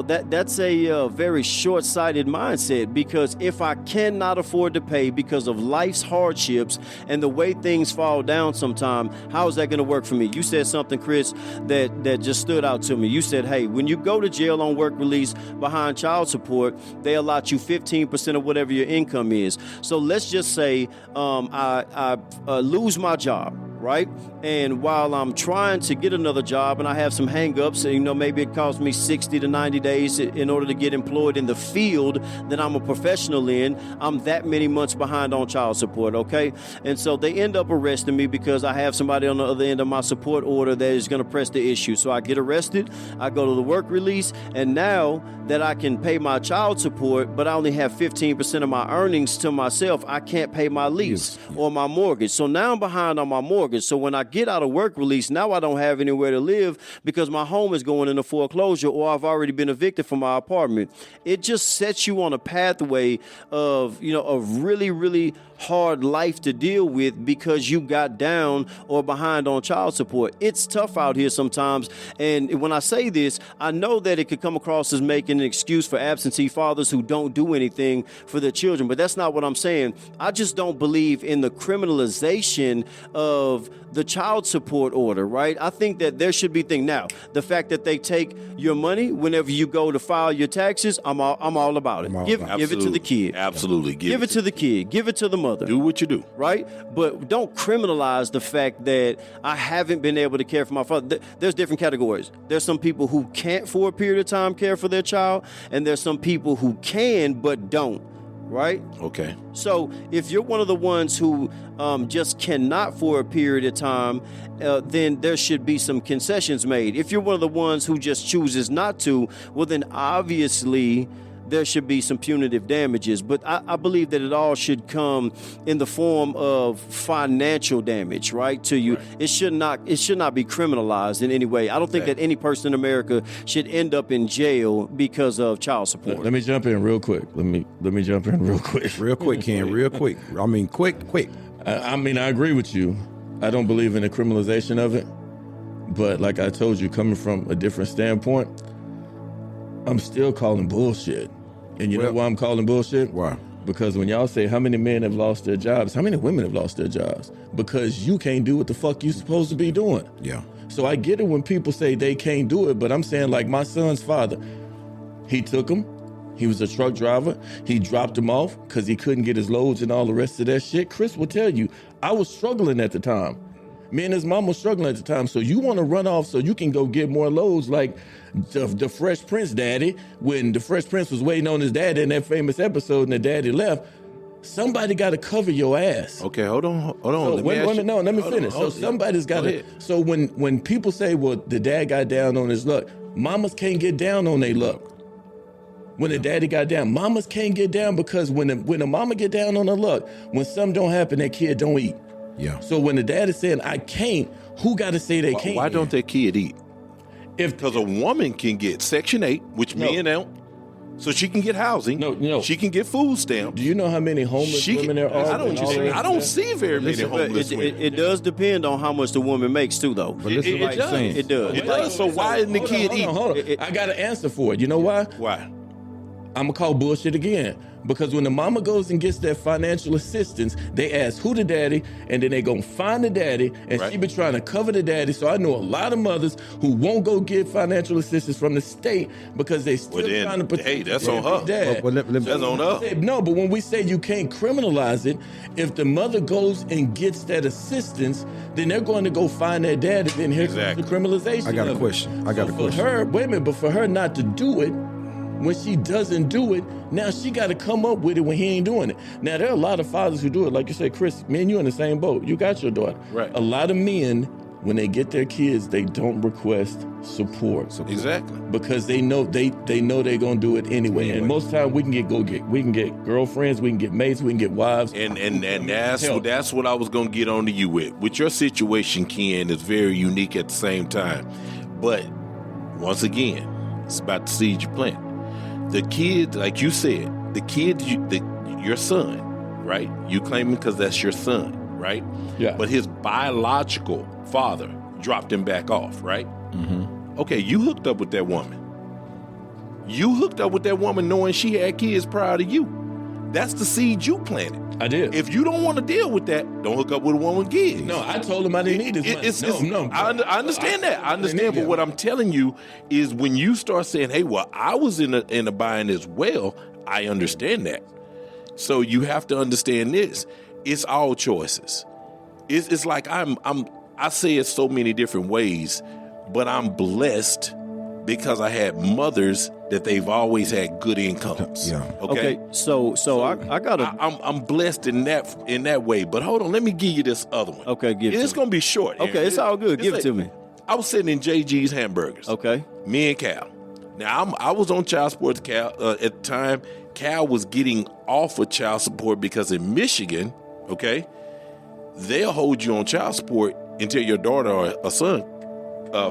that's a very short-sighted mindset, because if I cannot afford to pay because of life's hardships and the way things fall down sometime, how is that going to work for me? You said something, Chris, that just stood out to me. You said, hey, when you go to jail on work release behind child support, they allot you 15% of whatever your income is. So let's just say I lose my job. Right? And while I'm trying to get another job and I have some hang-ups, maybe it costs me 60 to 90 days in order to get employed in the field that I'm a professional in, I'm that many months behind on child support, okay? And so they end up arresting me because I have somebody on the other end of my support order that is going to press the issue. So I get arrested, I go to the work release, and now that I can pay my child support, but I only have 15% of my earnings to myself, I can't pay my lease or my mortgage. So now I'm behind on my mortgage. So when I get out of work release, now I don't have anywhere to live because my home is going into foreclosure, or I've already been evicted from my apartment. It just sets you on a pathway of, a really, really hard life to deal with because you got down or behind on child support. It's tough out here sometimes. And when I say this, I know that it could come across as making an excuse for absentee fathers who don't do anything for their children, but that's not what I'm saying. I just don't believe in the criminalization of the child support order, right? I think that there should be things. Now, the fact that they take your money whenever you go to file your taxes, I'm all about it. Give it to the kid. Absolutely. Give it to the kid. Give it to the mother. Do what you do. Right? But don't criminalize the fact that I haven't been able to care for my father. There's different categories. There's some people who can't for a period of time care for their child, and there's some people who can but don't. Right? Okay. So if you're one of the ones who just cannot for a period of time, then there should be some concessions made. If you're one of the ones who just chooses not to, well, then obviously there should be some punitive damages. But I believe that it all should come in the form of financial damage, right, to you. Right. It should not be criminalized in any way. I don't think that any person in America should end up in jail because of child support. Let me jump in real quick. Let me jump in real quick. Real quick, Ken. Real quick. I mean, quick. I agree with you. I don't believe in the criminalization of it. But like I told you, coming from a different standpoint, I'm still calling bullshit. And you know why I'm calling bullshit? Why? Because when y'all say how many men have lost their jobs, how many women have lost their jobs? Because you can't do what the fuck you supposed to be doing. Yeah. So I get it when people say they can't do it, but I'm saying, like, my son's father, he took him, He was a truck driver. He dropped him off because he couldn't get his loads and all the rest of that shit. Chris will tell you, I was struggling at the time. Me and his mom was struggling at the time. So you want to run off so you can go get more loads like the Fresh Prince daddy, when the Fresh Prince was waiting on his daddy in that famous episode and the daddy left. Somebody got to cover your ass. Okay, hold on. So let me finish. So somebody's got to. So when people say, well, the dad got down on his luck, mamas can't get down on their luck. When the daddy got down, mamas can't get down because when a mama get down on her luck, when something don't happen, that kid don't eat. Yeah. So when the dad is saying, I can't, who got to say they can't? Why don't that kid eat? Because a woman can get Section 8, which men don't, so she can get housing. No. She can get food stamps. Do you know how many homeless women there are? I don't see very many homeless women. It does depend on how much the woman makes too, though. But listen what I'm saying. It does. It does. So why isn't the kid eating? Hold on. I got an answer for it. You know why? Why? I'm going to call bullshit again. Because when the mama goes and gets that financial assistance, they ask who the daddy, and then they going to find the daddy, and she be trying to cover the daddy. So I know a lot of mothers who won't go get financial assistance from the state because they still trying to protect. Hey, that's on her. Dad. That's on her. No, but when we say you can't criminalize it, if the mother goes and gets that assistance, then they're going to go find that daddy, and then here's the criminalization. I got a question. For her, wait a minute, but for her not to do it, when she doesn't do it, now she got to come up with it when he ain't doing it. Now, there are a lot of fathers who do it. Like you said, Chris, me and you in the same boat. You got your daughter. Right. A lot of men, when they get their kids, they don't request support. Exactly. Because they know they're going to do it anyway. And most time we can get girlfriends, we can get mates, we can get wives. And that's what I was going to get on to you with. With your situation, Ken, is very unique at the same time. But once again, it's about the seed you plant. The kid, like you said, your son, right? You claim him because that's your son, right? Yeah. But his biological father dropped him back off, right? Mm-hmm. Okay, you hooked up with that woman. You hooked up with that woman knowing she had kids prior to you. That's the seed you planted. I did. If you don't want to deal with that, don't hook up with a woman with kids. No, I told him I didn't need his money. No. I understand that. I understand, but what I'm telling you is when you start saying, hey, well, I was in a bind as well, I understand that. So you have to understand this. It's all choices. It's like I say it so many different ways, but I'm blessed because I had mothers that they've always had good incomes. Yeah. Okay. So I gotta. I'm blessed in that way. But hold on, let me give you this other one. Okay, give it. It's gonna be short. Okay, Aaron. it's all good. Give it to me. I was sitting in JG's Hamburgers. Okay. Me and Cal. Now I was on child support. Cal at the time. Cal was getting off of child support because in Michigan, okay, they'll hold you on child support until your daughter or son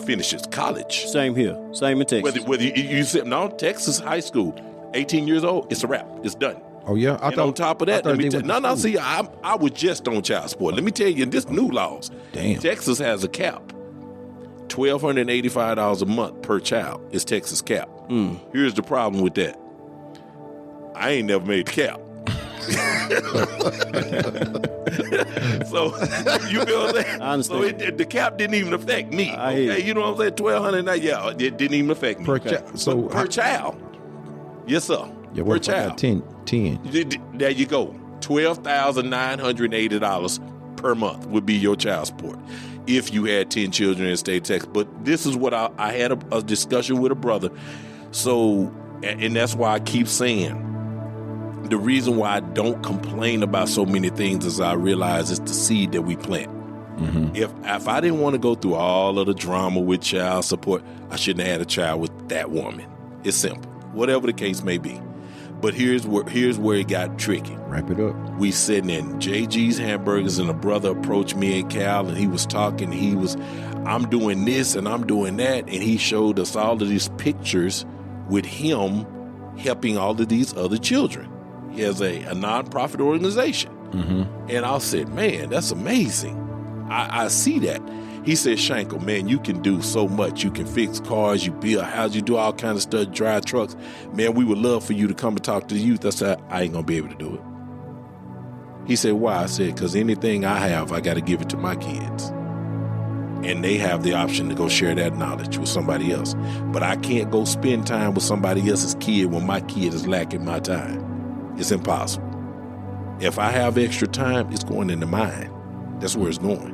finishes college. Same here. Same in Texas. Whether you said no, Texas high school, 18 years old, it's a wrap. It's done. Oh yeah. On top of that, see, I was just on child support. Let me tell you, this new laws. Damn. Texas has a cap. $1,285 a month per child is Texas cap. Here's the problem with that. I ain't never made the cap. So you feel what I'm saying? I understand. So the cap didn't even affect me. Okay, you know what I'm saying? $1,200. Yeah, it didn't even affect me. Per child. So per child. Yes, sir. Yeah, per child. 10. There you go. $12,980 per month would be your child support if you had 10 children in state Texas. But this is what I had a discussion with a brother. So, and that's why I keep saying, the reason why I don't complain about so many things is I realize it's the seed that we plant. Mm-hmm. If I didn't want to go through all of the drama with child support, I shouldn't have had a child with that woman. It's simple. Whatever the case may be. But here's where it got tricky. Wrap it up. We sitting in JG's Hamburgers and a brother approached me and Cal and he was talking. I'm doing this and I'm doing that. And he showed us all of these pictures with him helping all of these other children. He has a nonprofit organization. Mm-hmm. And I said, man, that's amazing. I see that. He said, Shankle, man, you can do so much. You can fix cars, you build houses, you do all kinds of stuff, drive trucks. Man, we would love for you to come and talk to the youth. I said, I ain't going to be able to do it. He said, why? I said, because anything I have, I got to give it to my kids. and they have the option to go share that knowledge with somebody else. But I can't go spend time with somebody else's kid when my kid is lacking my time. It's impossible. If I have extra time, it's going into mine. That's where it's going.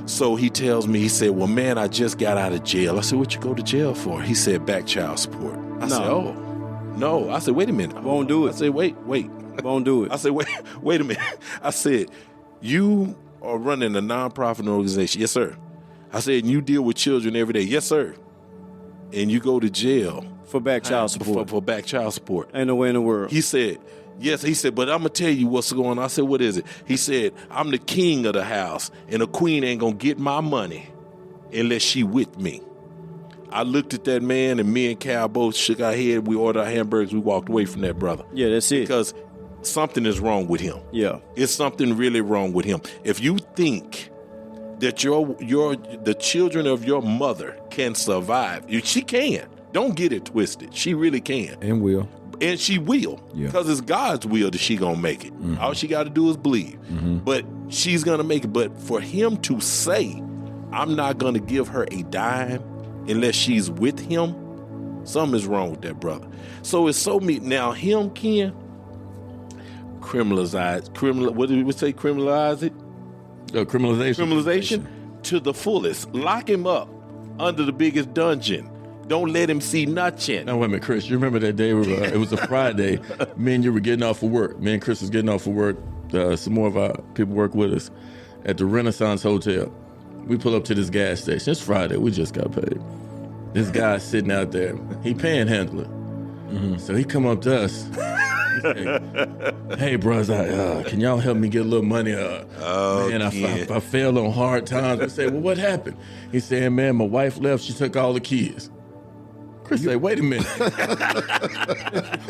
So he tells me, he said, well, man, I just got out of jail. I said, what you go to jail for? He said, back child support. I said, oh, no. I said, wait a minute. Won't do it. I said, wait. Won't do it. I said, wait a minute. I said, you are running a nonprofit organization. Yes, sir. I said, and you deal with children every day. Yes, sir. And you go to jail. For back child support. For back child support. Ain't no way in the world. He said, yes. He said, but I'm going to tell you what's going on. I said, what is it? He said, I'm the king of the house, and the queen ain't going to get my money unless she with me. I looked at that man, and me and Cal both shook our head. We ordered our hamburgers. We walked away from that brother. Yeah, that's it. Because something is wrong with him. Yeah. It's something really wrong with him. If you think that the children of your mother can survive, she can. Don't get it twisted. She really can. And will. And she will. Yeah. Because it's God's will that she gonna make it. All she got to do is believe. But she's gonna make it. But for him to say, I'm not gonna give her a dime unless she's with him, something is wrong with that brother. So it's so me now. Him can criminalize. What did we say? Criminalize it. Criminalization to the fullest. Lock him up under the biggest dungeon. Don't let him see nothing. Now, wait a minute, Chris. You remember that day? It was a Friday. Me and you were getting off of work. Me and Chris was getting off of work. Some more of our people work with us at the Renaissance Hotel. We pull up to this gas station. It's Friday. We just got paid. This guy's sitting out there. He panhandling. So he come up to us. He say, hey, bros, can y'all help me get a little money? Man, I fell on hard times. We say, well, what happened? He said, man, my wife left. She took all the kids. Chris say, wait a minute.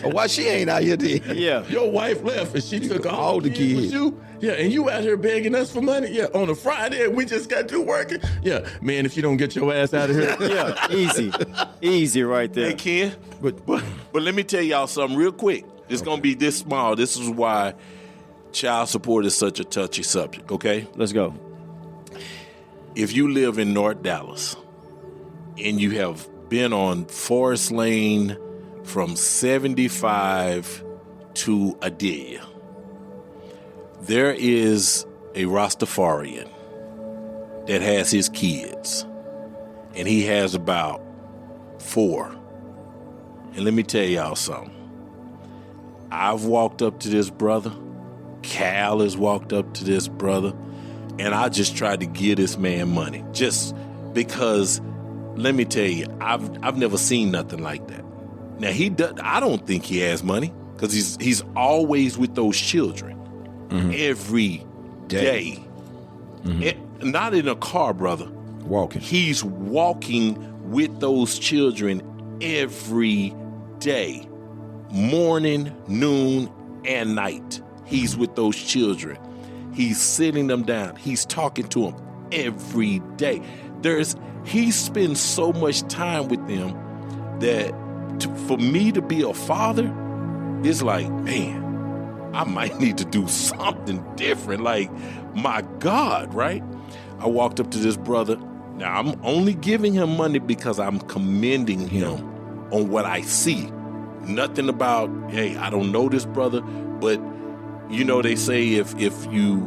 Why she ain't out here then? Yeah. Your wife left and she took all the kids with you? Yeah, and you out here begging us for money? Yeah, on a Friday and we just got through working? Yeah, man, if you don't get your ass out of here. Yeah, easy. Easy right there. Hey, Ken, but let me tell y'all something real quick. It's going to be this small. This is why child support is such a touchy subject, okay? Let's go. If you live in North Dallas and you have been on Forest Lane from 75 to Adelia, there is a Rastafarian that has his kids, and he has about 4. And let me tell y'all something. I've walked up to this brother. Cal has walked up to this brother. And I just tried to give this man money. Just because, let me tell you, I've never seen nothing like that. Now, I don't think he has money because he's always with those children every day. Not in a car, brother. Walking. He's walking with those children every day. Morning, noon, and night. He's with those children. He's sitting them down. He's talking to them every day. He spends so much time with them that for me to be a father, it's like, man, I might need to do something different. Like, my God, right? I walked up to this brother. Now, I'm only giving him money because I'm commending him on what I see. Nothing about, hey, I don't know this brother, but you know, they say if you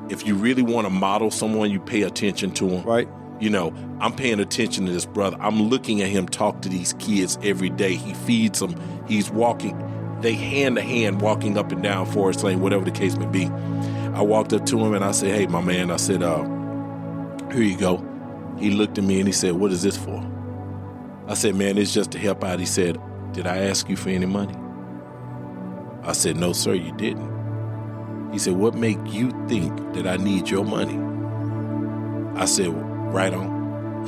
really want to model someone, you pay attention to him. Right. You know, I'm paying attention to this brother. I'm looking at him talk to these kids every day. He feeds them. He's walking, they hand to hand walking up and down Forest Lane, whatever the case may be. I walked up to him and I said, hey, my man, I said, here you go. He looked at me and he said, what is this for? I said, man, it's just to help out. He said, did I ask you for any money? I said, no, sir, you didn't. He said, what make you think that I need your money? I said, right on.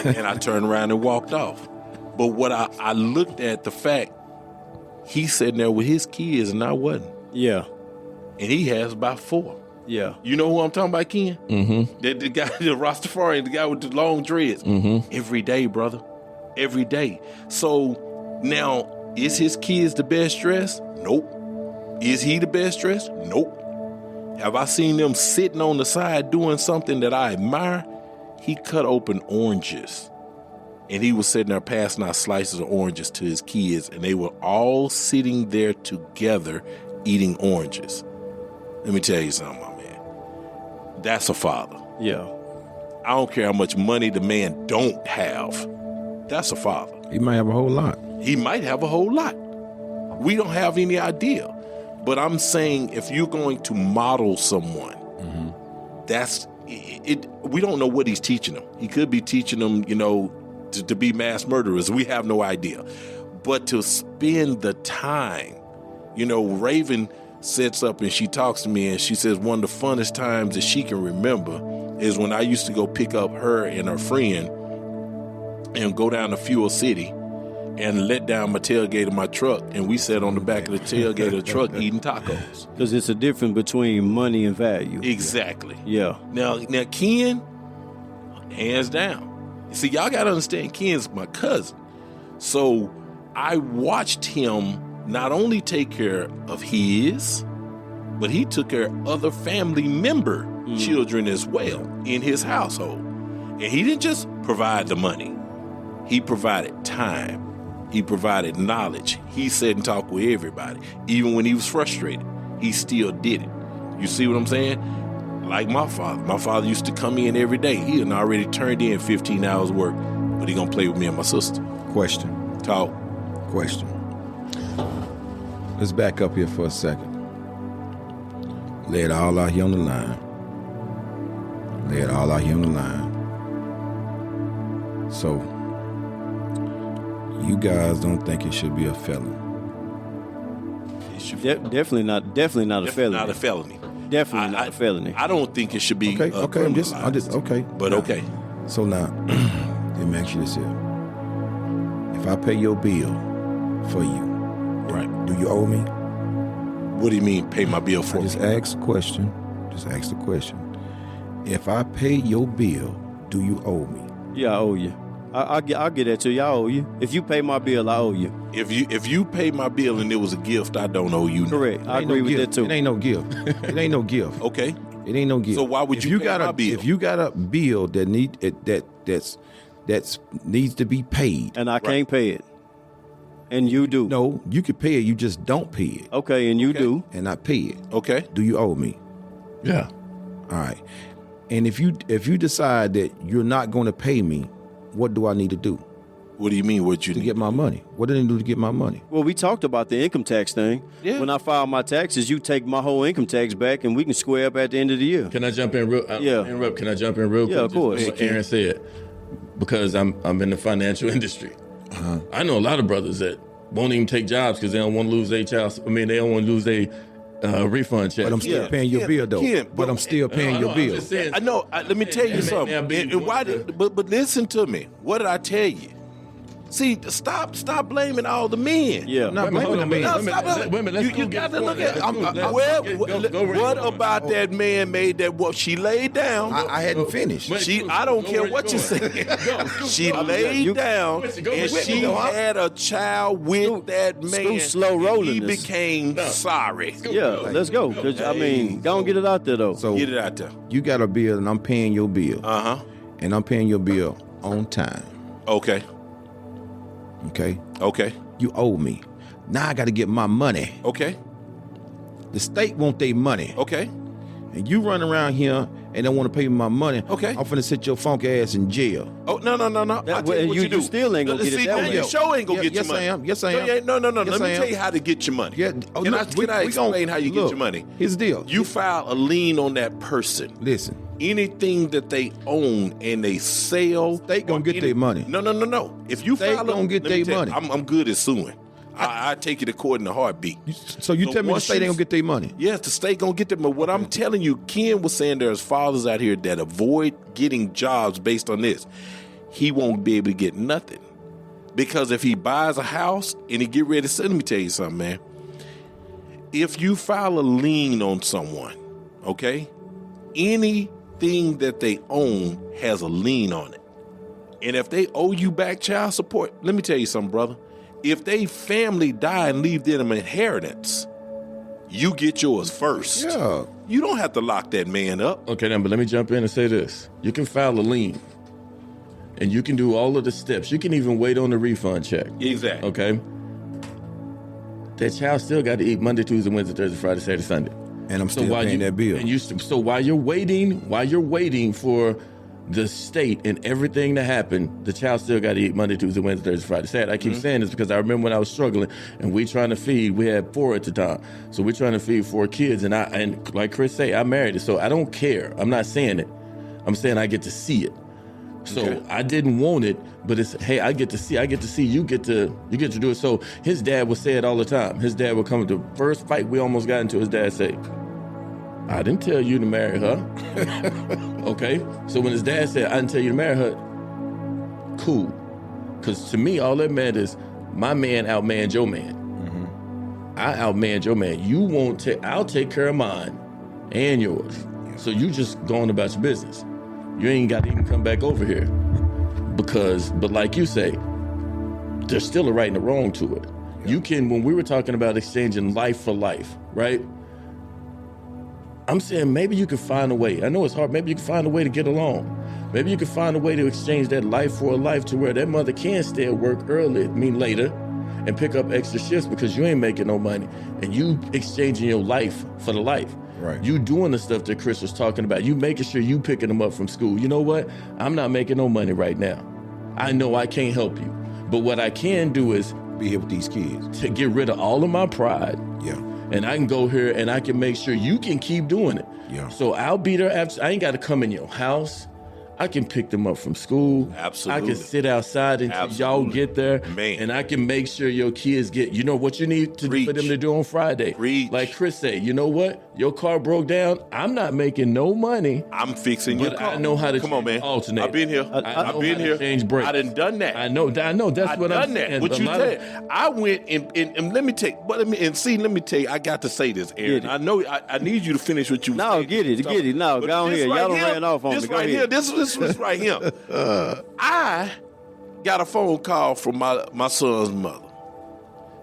And I turned around and walked off. But what I looked at the fact, he's sitting there with his kids and I wasn't. Yeah. And he has about 4. Yeah. You know who I'm talking about, Ken? The guy, the Rastafarian, the guy with the long dreads. Every day, brother. Every day. So now, is his kids the best dressed? Nope. Is he the best dressed? Nope. Have I seen them sitting on the side doing something that I admire? He cut open oranges, and he was sitting there passing out slices of oranges to his kids, and they were all sitting there together eating oranges. Let me tell you something, my man. That's a father. Yeah. I don't care how much money the man don't have. That's a father. He might have a whole lot. He might have a whole lot. We don't have any idea. But I'm saying if you're going to model someone, that's it. We don't know what he's teaching them. He could be teaching them, to be mass murderers. We have no idea. But to spend the time, Raven sits up and she talks to me and she says one of the funnest times that she can remember is when I used to go pick up her and her friend and go down to Fuel City and let down my tailgate of my truck, and we sat on the back of the tailgate of the truck eating tacos. Because it's a difference between money and value. Exactly. Yeah. Now Ken, hands down. See, y'all got to understand, Ken's my cousin. So I watched him not only take care of his, but he took care of other family member children as well in his household. And he didn't just provide the money. He provided time. He provided knowledge. He sat and talked with everybody. Even when he was frustrated, he still did it. You see what I'm saying? Like my father. My father used to come in every day. He had already turned in 15 hours work, but he gonna play with me and my sister. Question. Talk. Question. Let's back up here for a second. Lay it all out here on the line. Lay it all out here on the line. So, you guys don't think it should be a felony? Definitely not a felony. Not a felony. Definitely not a felony. I don't think it should be Okay. I'm just okay. But Now, okay. So now, let me ask you this here. If I pay your bill for you, Right. do you owe me? What do you mean pay my bill for Just me? ask the question. If I pay your bill, do you owe me? Yeah, I owe you. I'll get that to you. I owe you. If you pay my bill, I owe you. If you pay my bill and it was a gift, I don't owe you. Correct. I Ain't agree no with gift. that too. It ain't no gift. It ain't no gift. Okay. It ain't no gift. So why would If you pay got my a bill? If you got a bill that needs to be paid, And I can't pay it. And you do. no, you could pay it. You just don't pay it, Okay, and you do. and I pay it. Okay. Do you owe me? Yeah. All right. And if you decide that you're not going to pay me, what do I need to do What do you mean? What you to need? get my money? What do I need to do to get my money? Well, we talked about the income tax thing. Yeah. When I file my taxes, you take my whole income tax back, and we can square up at the end of the year. Can I jump in real? Yeah. Interrupt. Can I jump in real quick? Yeah, of course. Just what Aaron said, because I'm in the financial industry. I know a lot of brothers that won't even take jobs because they don't want to lose their child. I mean, they don't want to lose their refund check. But I'm still Yeah. paying your bill, though. Yeah, but I'm still paying your I'm bill. just saying. I know. Let me tell you Yeah, something. man, big And why boy. but listen to me. What did I tell you? See, stop blaming all the men. Yeah. Not Wait, hold blaming on, the wait, man. wait, wait, let's You go got get to look the at. point. Let's go What where you about going. that man made that? What she laid down. I hadn't finished. Wait. I don't Go care where you what you going. say. Go. She I'm laid you- down Go and with me, she though, huh? had a child with Scoot- that man. scoot slow and rolling He this. became sorry. Yeah, let's go. 'Cause, I mean, go and get it out there, though. So Get it out there. you got a bill, and I'm paying your bill, Uh huh. and I'm paying your bill on time. Okay. Okay, Okay. you owe me. Now I got to get my money. Okay. The state want their money, Okay. and you run around here and don't want to pay me my money. Okay. I'm finna sit your funky ass in jail. Oh no. That- I tell you what you you do. still ain't gonna get it See, that now way. your show ain't gonna Yeah, get yes, your money. I am. Yes, I am. No. Yes, Let I me am. tell you how to get your money. Yeah. Oh, Can look, I we gon- explain how you get look, your money? Here's the deal. You file a lien on that person. Listen. Anything that they own and they sell, State gonna or get their money. No. If you State file, gonna get let me their tell you, money. I'm good at suing. I take it to court in a heartbeat. So you tell me the once state ain't you- gonna get their money. Yes, the state gonna get them. But what I'm telling you, Ken was saying there's fathers out here that avoid getting jobs based on this. He won't be able to get nothing. Because if he buys a house and he get ready to sell, let me tell you something, man. If you file a lien on someone, okay, anything that they own has a lien on it. And if they owe you back child support, let me tell you something, brother. If they family die and leave them an inheritance, You get yours first. Yeah. You don't have to lock that man up. Okay, then, but let me jump in and say this. You can file a lien, and you can do all of the steps. You can even wait on the refund check. Exactly. Okay? That child still got to eat Monday, Tuesday, Wednesday, Thursday, Friday, Saturday, Sunday. And I'm still paying that bill. And so while you're waiting for the state and everything to happen, the child still got to eat Monday, Tuesday, Wednesday, Thursday, Friday, Saturday. I keep saying this because I remember when I was struggling and we had 4 at the time. So we're trying to feed 4 kids. And like Chris say, I married it. So I don't care. I'm not saying it. I'm saying I get to see it. So I didn't want it, but it's, hey, I get to see, you get to do it. So his dad would say it all the time. His dad would come to the first fight we almost got into, his dad say, I didn't tell you to marry her. Okay? So when his dad said, I didn't tell you to marry her, cool. Because to me, all that meant is my man outmanned your man. Mm-hmm. I outmanned your man. I'll take care of mine and yours. Yeah. So you just going about your business. You ain't got to even come back over here. But like you say, there's still a right and a wrong to it. Yeah. You can, when we were talking about exchanging life for life, right? I'm saying maybe you can find a way. I know it's hard. Maybe you can find a way to get along. Maybe you can find a way to exchange that life for a life to where that mother can stay at work later, and pick up extra shifts because you ain't making no money. And you exchanging your life for the life. Right. You doing the stuff that Chris was talking about. You making sure you picking them up from school. You know what? I'm not making no money right now. I know I can't help you. But what I can do is be here with these kids. To get rid of all of my pride. Yeah. And I can go here and I can make sure you can keep doing it. Yeah. So I'll be there after. I ain't got to come in your house. I can pick them up from school. Absolutely. I can sit outside until y'all get there. Man. And I can make sure your kids get, you know what you need to do for them to do on Friday. Preach. Like Chris said, you know what? Your car broke down. I'm not making no money. I'm fixing your car. I know how to Come on, man. alternate. I've been here. I've been here. Change brakes. I done that. I know. That's what I'm saying. What you said. I went and let me tell you, I got to say this, Aaron. I know I need you to finish what you No, get it. No, go on here. Y'all done ran off on me. This right here. This was right here. I got a phone call from my son's mother.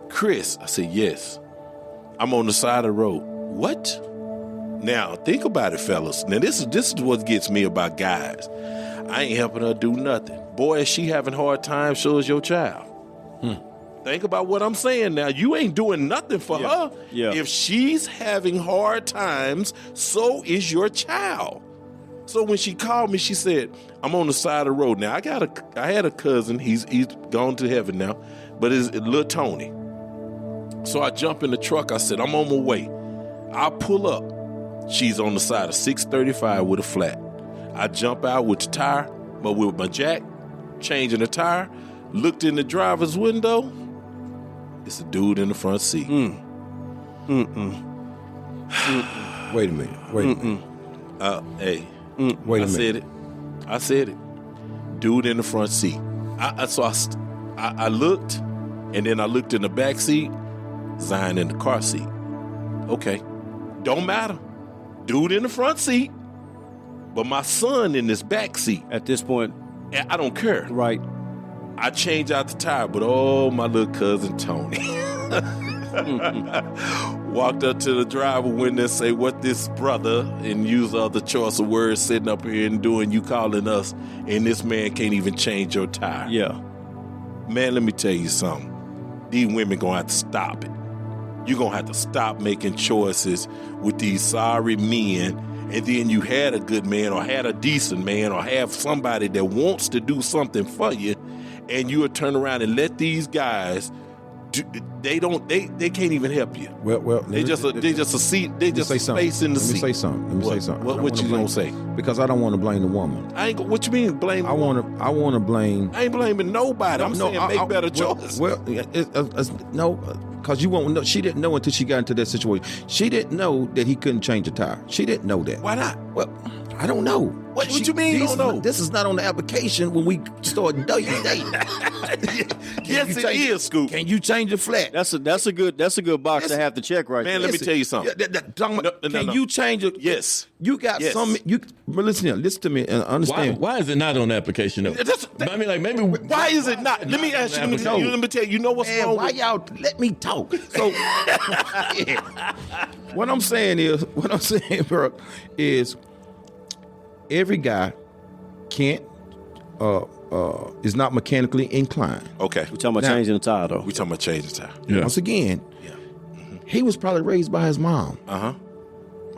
Chris, I said, yes. I'm on the side of the road. What? Now, think about it, fellas. Now, this is what gets me about guys. I ain't helping her do nothing. Boy, is she having hard times, so is your child. Think about what I'm saying now. You ain't doing nothing for her. Yeah. If she's having hard times, so is your child. So when she called me, she said, I'm on the side of the road. Now, I had a cousin. He's gone to heaven now, but it's little Tony. So I jump in the truck. I said, I'm on my way. I pull up. She's on the side of 635 with a flat. I jump out with the tire, but with my jack, changing the tire, looked in the driver's window. It's a dude in the front seat. Wait a minute. Hey. Wait a minute. I said it. Dude in the front seat. I looked, and then I looked in the back seat. Zion in the car seat. Okay. Don't matter. Dude in the front seat, but my son in this back seat. At this point, I don't care. Right. I changed out the tire, but oh, my little cousin Tony. Walked up to the driver window and say, what this brother, and use other choice of words, sitting up here and doing, you calling us, and this man can't even change your tire. Yeah. Man, let me tell you something. These women gonna have to stop it. You're gonna have to stop making choices with these sorry men, and then you had a good man or had a decent man or have somebody that wants to do something for you, and you will turn around and let these guys they can't even help you. Well, they just a seat. They just a space in the seat. Let me say something. What you gonna say? Because I don't want to blame the woman. What you mean blame? I want to blame. I ain't blaming nobody. I'm saying make better choices. Well, no, because you won't know. She didn't know until she got into that situation. She didn't know that he couldn't change a tire. She didn't know that. Why not? Well, I don't know. What you mean you don't know? This is not on the application when we start dating. Yes, it is, Scoop. Can you change the flat? That's a good box to have to check right man, there. let me tell you something. Can you change it? Yes. You got some. Listen to me and understand. Why is it not on the application though? I mean, like maybe. Why is it not? Let me ask you. Let me tell you. You know what's wrong? Why y'all let me talk? talk. So, yeah. What I'm saying, bro, is every guy can't is not mechanically inclined. Okay. We're talking about changing the tire, though. We talking about changing the tire. Yeah. Once again, Yeah. he was probably raised by his mom. Uh-huh.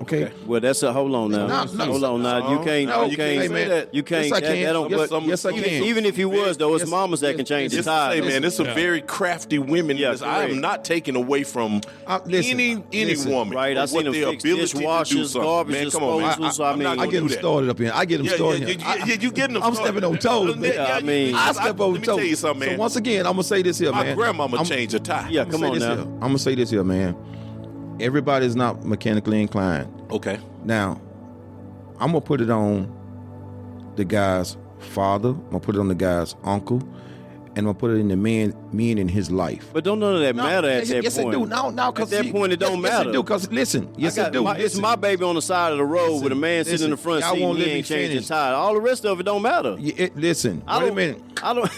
Okay. Well, that's a hold on now. Hold on now. You can't. No, you can't hey, say man. that. You can't. Yes, I that can. don't, Yes, but yes, I can. Even if he was, though, it's Yes, mamas that can change the Just to tire. say, man, there's some very crafty women. Yeah, in this. I am correct. not taking away from Listen, any woman. Right, I of seen what them their fix ability to do dishwashers, something. garbage Man, come on, man. disposals. I I'm mean, not I gonna get him do that. started up here. I get him started here. You getting them I'm started. stepping on toes, man. Yeah, I mean, I step over let me toes. tell you something, man. So once again, I'm gonna say this here, My man. grandmama changed a tire. yeah, come on now. I'm gonna say this here, man. Everybody's not mechanically inclined. Okay. Now, I'm gonna put it on the guy's father. I'm gonna put it on the guy's uncle, and I'm gonna put it in the men in his life. But don't none of that matter at that yes, point. it do. No, At because that point, it don't matter. Yes, it do. Because listen, yes, it do. It's my baby on the side of the road with a man sitting in the front y'all seat won't and he let me ain't changing finish. tire. All the rest of it don't matter. Listen, wait a minute. I don't.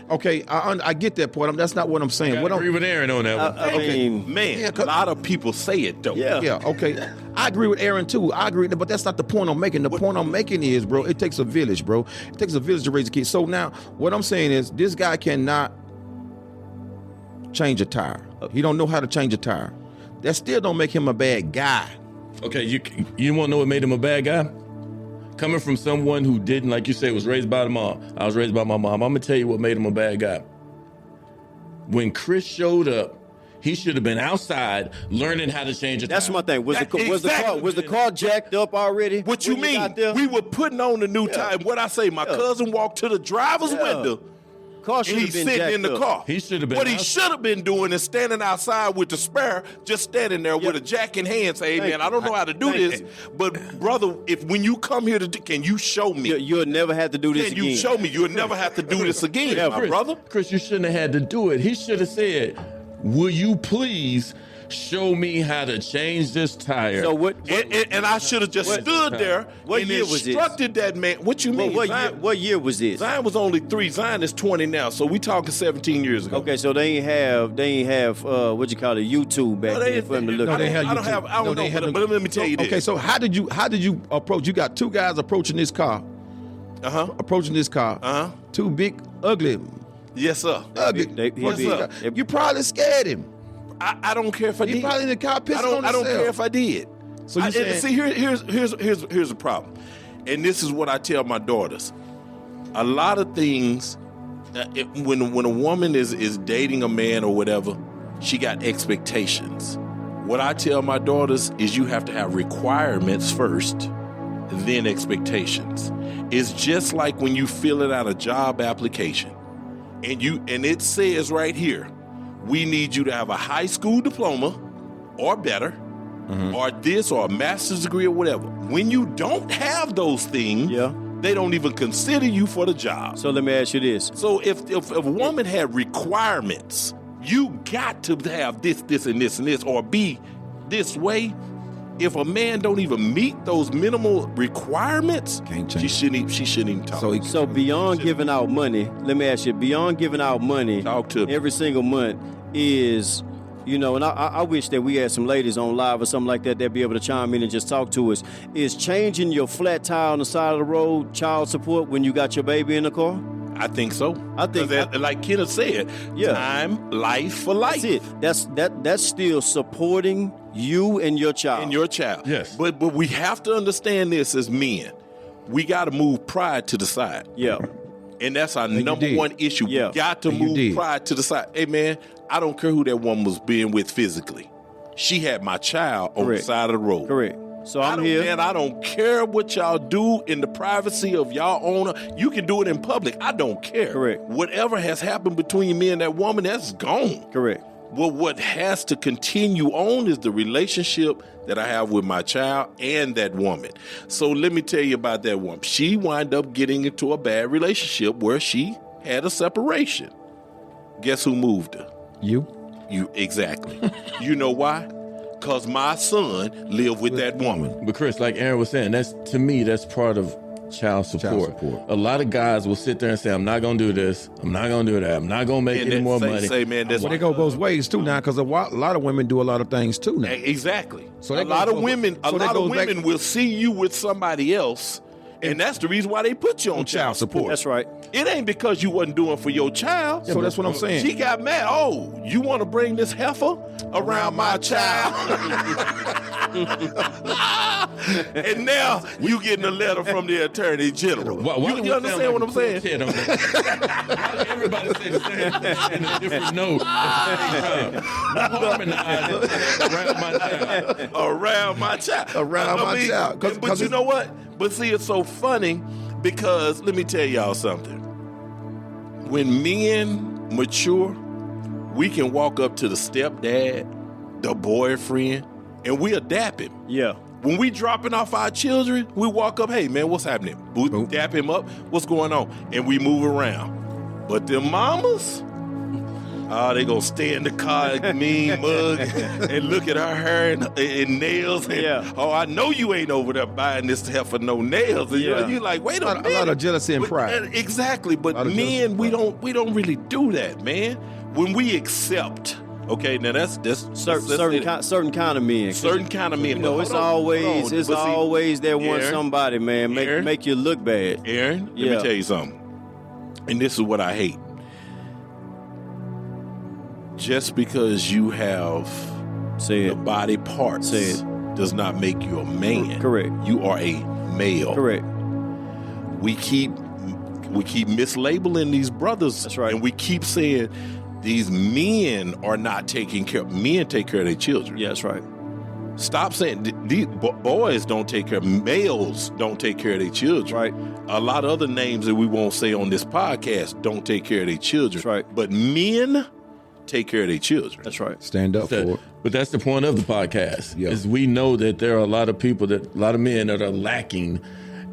Okay, I get that point. That's not what I'm saying. I What agree I'm with Aaron on that one. I mean, Man, Yeah, 'cause- a lot of people say it, though. yeah. Yeah, okay. I agree with Aaron too. I agree, but that's not the point I'm making. The point I'm making is, bro, it takes a village, bro. It takes a village to raise a kid. So now, what I'm saying is, this guy cannot change a tire. He don't know how to change a tire. That still don't make him a bad guy. Okay, you want to know what made him a bad guy? Coming from someone who didn't, like you said, was raised by the mom. I was raised by my mom. I'm gonna tell you what made him a bad guy. When Chris showed up, he should have been outside learning how to change a tire. That's my thing. Was Exactly. the car jacked up already? What you when mean? got there? We were putting on the new tire. What I say, my cousin walked to the driver's window. car And should have he's been sitting jacked in the up. car. He should have been What he outside. should have been doing is standing outside with the spare, just standing there with a jack in hand, saying, "Hey, Thank man, I don't know how to do Thank this, you. but brother, when you come here can you show me? You'll never have to do this Can again. you show me? You'll never have to do this again, Yeah, my Chris, brother." Chris, you shouldn't have had to do it. He should have said, "Will you please show me how to change this tire?" So what? And I should have just stood there what and year was this? instructed that man. What you mean? What year was this? Zion was only 3. Zion is 20 now, so we talking 17 years ago. Okay, so they ain't have what you call it, YouTube back then for him to look I at. don't, had I don't YouTube. have. I don't No, they know, had but let me tell you this. Okay, so how did you approach? You got two guys approaching this car, approaching this car. Two big, ugly, Yes, sir. ugly. What's up? You probably scared him. I don't care if I He did. probably in the car pissing on I don't himself. care if I did. So you saying- see, here's the problem, and this is what I tell my daughters. A lot of things, when a woman is dating a man or whatever, she got expectations. What I tell my daughters is you have to have requirements first, then expectations. It's just like when you filling out a job application, and it says right here, we need you to have a high school diploma or better, or this, or a master's degree or whatever. When you don't have those things, they don't even consider you for the job. So let me ask you this. So if a woman had requirements, you got to have this, and this, and this, or be this way. If a man don't even meet those minimal requirements, Can't change. she shouldn't even talk. So beyond giving out money, let me ask you, beyond giving out money Talk to me. every single month is, and I wish that we had some ladies on live or something like that that'd be able to chime in and just talk to us. Is changing your flat tire on the side of the road child support when you got your baby in the car? I think so. I think- 'Cause that, like Kenneth said, time, life for life. That's it. That's still supporting you and your child. And your child. Yes. But we have to understand this as men. We got to move pride to the side. Yeah. And that's our you number did. one issue. Yeah. We got to And you move did. pride to the side. Hey, man, I don't care who that woman was being with physically. She had my child on the Correct. side of the road. Correct. So I'm don't, here. Man, I don't care what y'all do in the privacy of y'all owner. You can do it in public. I don't care. Correct. Whatever has happened between me and that woman, that's gone. Correct. Well, what has to continue on is the relationship that I have with my child and that woman. So let me tell you about that woman. She wound up getting into a bad relationship where she had a separation. Guess who moved her? You? You, exactly. You know why? Because my son lived with that woman. But Chris, like Aaron was saying, to me, that's part of child support. A lot of guys will sit there and say, I'm not going to do this. I'm not going to do that. I'm not going to make any more money. Well, they go both ways too now, because a lot of women do a lot of things too now. Exactly. So a lot of women will see you with somebody else, and that's the reason why they put you on child support. That's right. It ain't because you wasn't doing for your child. So that's what I'm saying. She got mad. Oh, you want to bring this heifer around my child? And now you getting a letter from the Attorney General. You understand what I'm saying? Everybody say the same thing in a different note at the same time. Harmonize around my child. Around my child. But you know what? But see, it's so funny because let me tell y'all something. When men mature, we can walk up to the stepdad, the boyfriend, and we adapt him. Yeah. When we dropping off our children, we walk up, hey, man, what's happening? We dap him up, what's going on? And we move around. But them mamas, they gonna stay in the car, mean mug, and look at her hair and nails. And, I know you ain't over there buying this heifer no nails. And you like, wait a minute. A lot of jealousy and pride. Exactly. But men, we don't really do that, man. When we accept. Okay, now that's certain kind of men. Certain kind of men. You know, it's always there one somebody, man, make you look bad. Aaron, let me tell you something. And this is what I hate. Just because you have the body parts does not make you a man. Correct. You are a male. Correct. We keep mislabeling these brothers. That's right. And we keep saying these men are not taking care. Men take care of their children. Yeah, that's right. Stop saying these boys don't take care. Males don't take care of their children. Right. A lot of other names that we won't say on this podcast don't take care of their children. That's right. But men take care of their children. That's right. Stand up for it. But that's the point of the podcast. Yeah. Is we know that there are a lot of people a lot of men that are lacking,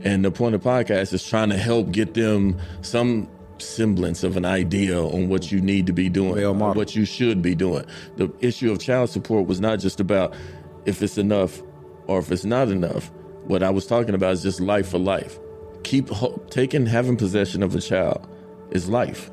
and the point of the podcast is trying to help get them some semblance of an idea on what you need to be doing, what you should be doing. The issue of child support was not just about if it's enough or if it's not enough. What I was talking about is just life for life. Having possession of a child is life.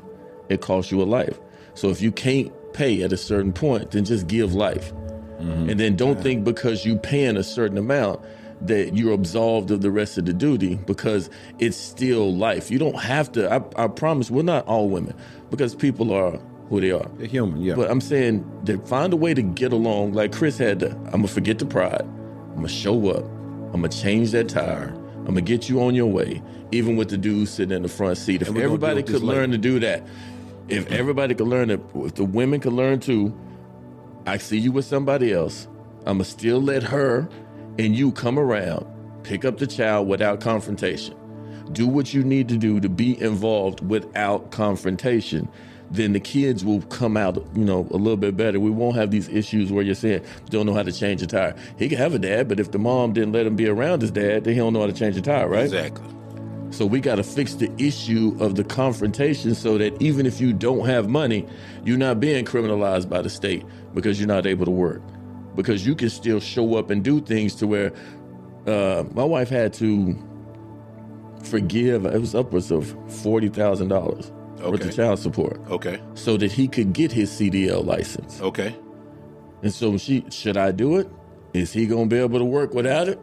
It costs you a life. So if you can't pay at a certain point, then just give life. Mm-hmm. And then don't think because you paying a certain amount that you're absolved of the rest of the duty, because it's still life. You don't have to. I promise we're not all women, because people are who they are. They're human, yeah. But I'm saying that find a way to get along. Like Chris had to, I'm going to forget the pride. I'm going to show up. I'm going to change that tire. I'm going to get you on your way, even with the dude sitting in the front seat. If everybody could learn to do that, if everybody could learn it, if the women could learn too, I see you with somebody else. I'm going to still let her and you come around, pick up the child without confrontation. Do what you need to do to be involved without confrontation. Then the kids will come out, a little bit better. We won't have these issues where you're saying, don't know how to change a tire. He can have a dad, but if the mom didn't let him be around his dad, then he don't know how to change a tire, right? Exactly. So we got to fix the issue of the confrontation so that even if you don't have money, you're not being criminalized by the state because you're not able to work. Because you can still show up and do things to where my wife had to forgive, it was upwards of $40,000 worth of child support. Okay. So that he could get his CDL license. Okay. And so should I do it? Is he going to be able to work without it?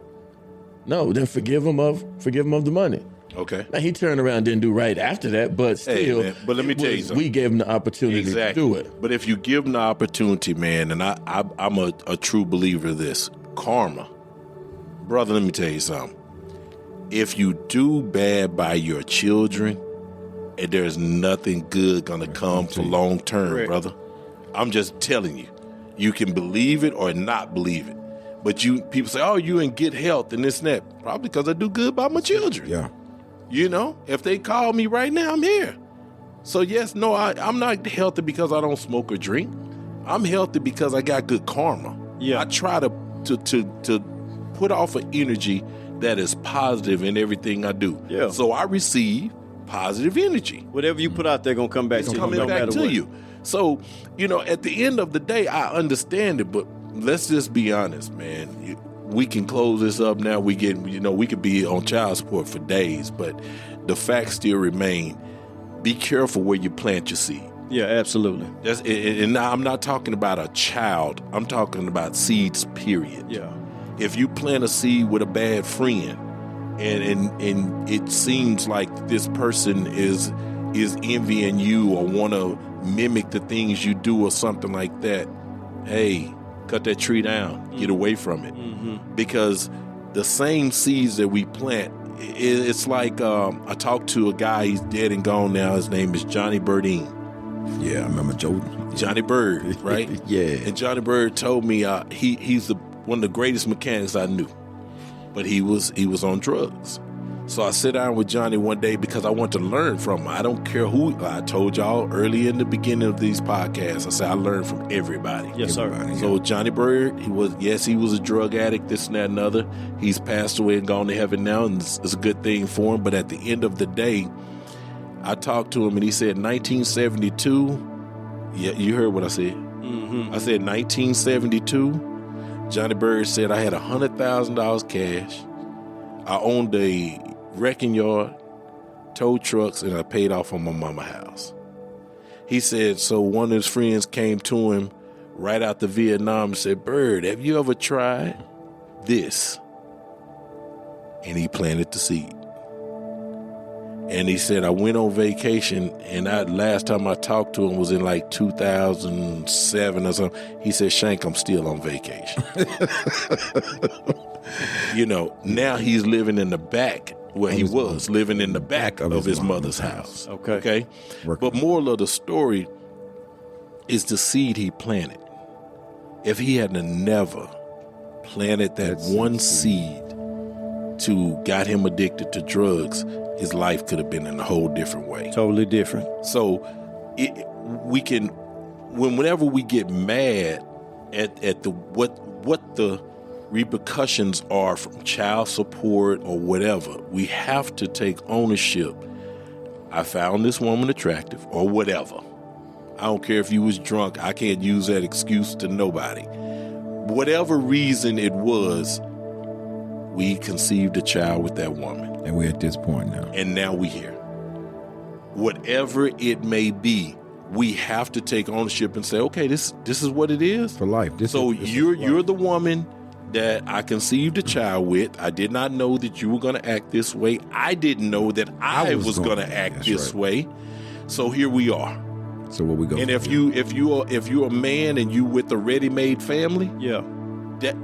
No, then forgive him of the money. Okay. Now, he turned around and didn't do right after that, but still, man, but let me tell you something. We gave him the opportunity to do it. But if you give him the opportunity, man, and I'm a true believer of this, karma. Brother, let me tell you something. If you do bad by your children, and there's nothing good going to come for long term, brother. I'm just telling you. You can believe it or not believe it. But people say, oh, you in good health and this and that. Probably because I do good by my children. Yeah. If they call me right now, I'm here. So yes, no, I'm not healthy because I don't smoke or drink. I'm healthy because I got good karma. Yeah. I try to put off an energy that is positive in everything I do. Yeah. So I receive positive energy. Whatever you put out there gonna come back to you. Coming back to you. So, at the end of the day, I understand it, but let's just be honest, man. we can close this up now. We could be on child support for days, but the facts still remain. Be careful where you plant your seed. Yeah, absolutely. And now I'm not talking about a child. I'm talking about seeds, period. Yeah. If you plant a seed with a bad friend, and it seems like this person is envying you or want to mimic the things you do or something like that, hey, cut that tree down. Get away from it. Mm-hmm. Because the same seeds that we plant, it's like I talked to a guy, he's dead and gone now. His name is Johnny Birdine. Yeah, I remember Johnny Bird, right? Yeah. And Johnny Bird told me he's one of the greatest mechanics I knew, but he was on drugs. So I sit down with Johnny one day because I want to learn from him. I don't care who. I told y'all early in the beginning of these podcasts, I said I learn from everybody. Yes, sir. So Johnny Bird, he was a drug addict, this and that and other. He's passed away and gone to heaven now, and it's a good thing for him. But at the end of the day, I talked to him and he said 1972. Yeah, you heard what I said. Mm-hmm. I said 1972. Johnny Bird said I had $100,000 cash. I owned a wrecking yard, towed trucks, and I paid off on my mama house. He said, so one of his friends came to him right after Vietnam and said, Bird, have you ever tried this? And he planted the seed. And he said, I went on vacation, and last time I talked to him was in like 2007 or something. He said, Shank, I'm still on vacation. Now he's living in the back where he was, living in the back of his mother's house. Okay? But moral of the story is the seed he planted. If he had never planted that one seed to got him addicted to drugs, his life could have been in a whole different way. Totally different. So whenever we get mad at what the repercussions are from child support or whatever, we have to take ownership. I found this woman attractive or whatever. I don't care if you was drunk. I can't use that excuse to nobody. Whatever reason it was, we conceived a child with that woman. And we're at this point now. And now we here. Whatever it may be, we have to take ownership and say, okay, this is what it is. For life. You're the woman that I conceived a child with. I did not know that you were going to act this way. I didn't know that I was going to act this way. So here we are. So where we go? And if you're a man and you with a ready-made family, yeah, that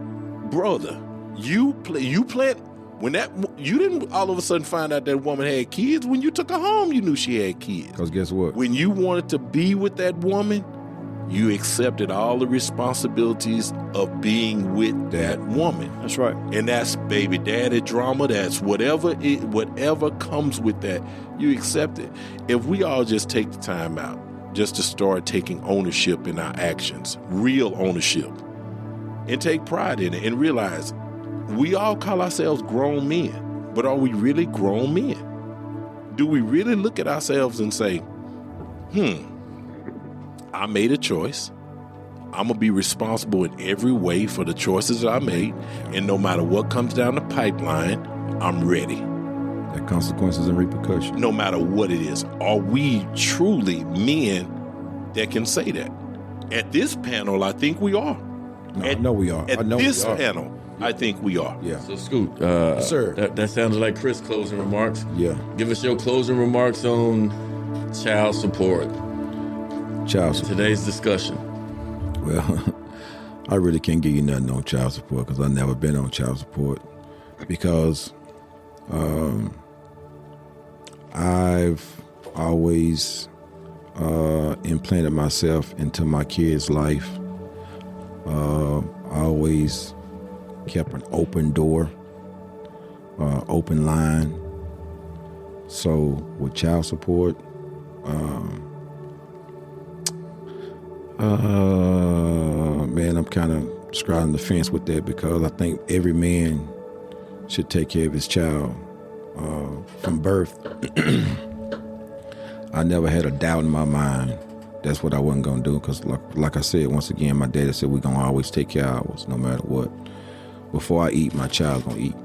brother, you plant when that you didn't all of a sudden find out that woman had kids. When you took her home, you knew she had kids. Because guess what? When you wanted to be with that woman, you accepted all the responsibilities of being with that woman. That's right. And that's baby daddy drama. That's whatever comes with that, you accept it. If we all just take the time out just to start taking ownership in our actions, real ownership, and take pride in it and realize we all call ourselves grown men, but are we really grown men? Do we really look at ourselves and say, I made a choice. I'm going to be responsible in every way for the choices that I made. And no matter what comes down the pipeline, I'm ready. The consequences and repercussions. No matter what it is. Are we truly men that can say that? At this panel, I think we are. I know we are. At this panel, I think we are. Yeah. So, Scoot, sir. That sounded like Chris' closing remarks. Yeah. Give us your closing remarks on child support. Today's discussion. Well, I really can't give you nothing on child support because I've never been on child support because I've always implanted myself into my kids' life. I always kept an open door, open line. So with child support, man, I'm kind of straddling the fence with that because I think every man should take care of his child from birth. I never had a doubt in my mind that's what I wasn't going to do because like I said, once again, my daddy said we're going to always take care of ours no matter what. before I eat, my child's gonna eat.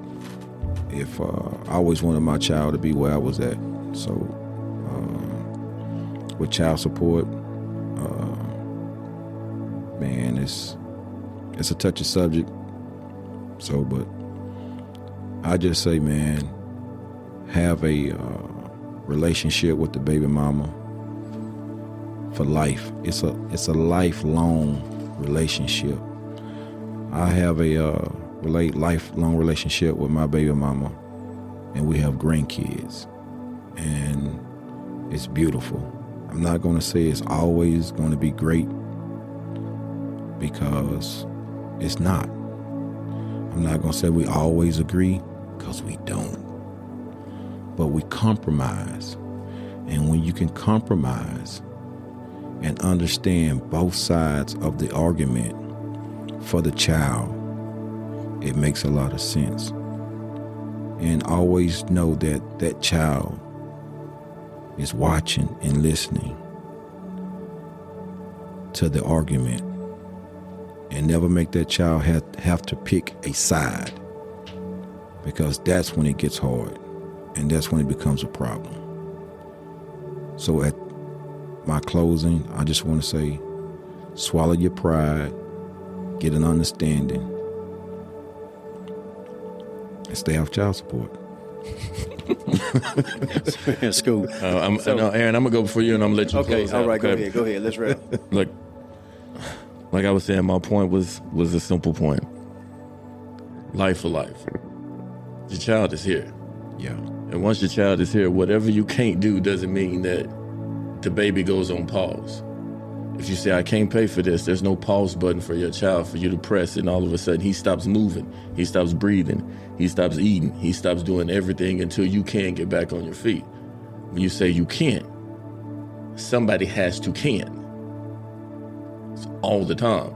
If I always wanted my child to be where I was at. So with child support, man, it's a touchy subject. So, but I just say, man, have a relationship with the baby mama for life. It's a lifelong relationship. I have a lifelong relationship with my baby mama, and we have grandkids, and it's beautiful. I'm not going to say it's always going to be great, because it's not. I'm not going to say we always agree, because we don't. But we compromise. And when you can compromise and understand both sides of the argument for the child, it makes a lot of sense. And always know that that child is watching and listening to the argument, and never make that child have to pick a side, because that's when it gets hard, and that's when it becomes a problem. So at my closing, I just want to say, swallow your pride, get an understanding, and stay off child support. That's cool. No, Aaron, I'm gonna go before you, and I'm gonna let you close out. All right, okay? Go ahead. Let's wrap. Like I was saying, my point was a simple point. Life for life. Your child is here. Yeah. And once your child is here, whatever you can't do doesn't mean that the baby goes on pause. If you say, I can't pay for this, there's no pause button for your child for you to press, and all of a sudden he stops moving, he stops breathing, he stops eating, he stops doing everything until you can get back on your feet. When you say you can't, somebody has to can. It's all the time.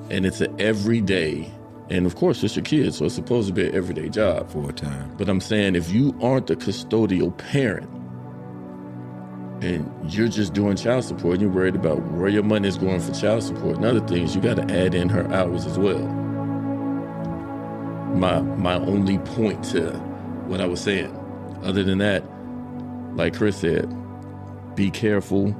And it's an everyday, and of course it's your kids, so it's supposed to be an everyday job. For a time. But I'm saying, if you aren't the custodial parent, and you're just doing child support, and you're worried about where your money is going for child support and other things, you got to add in her hours as well. My only point to what I was saying, other than that, like Chris said, be careful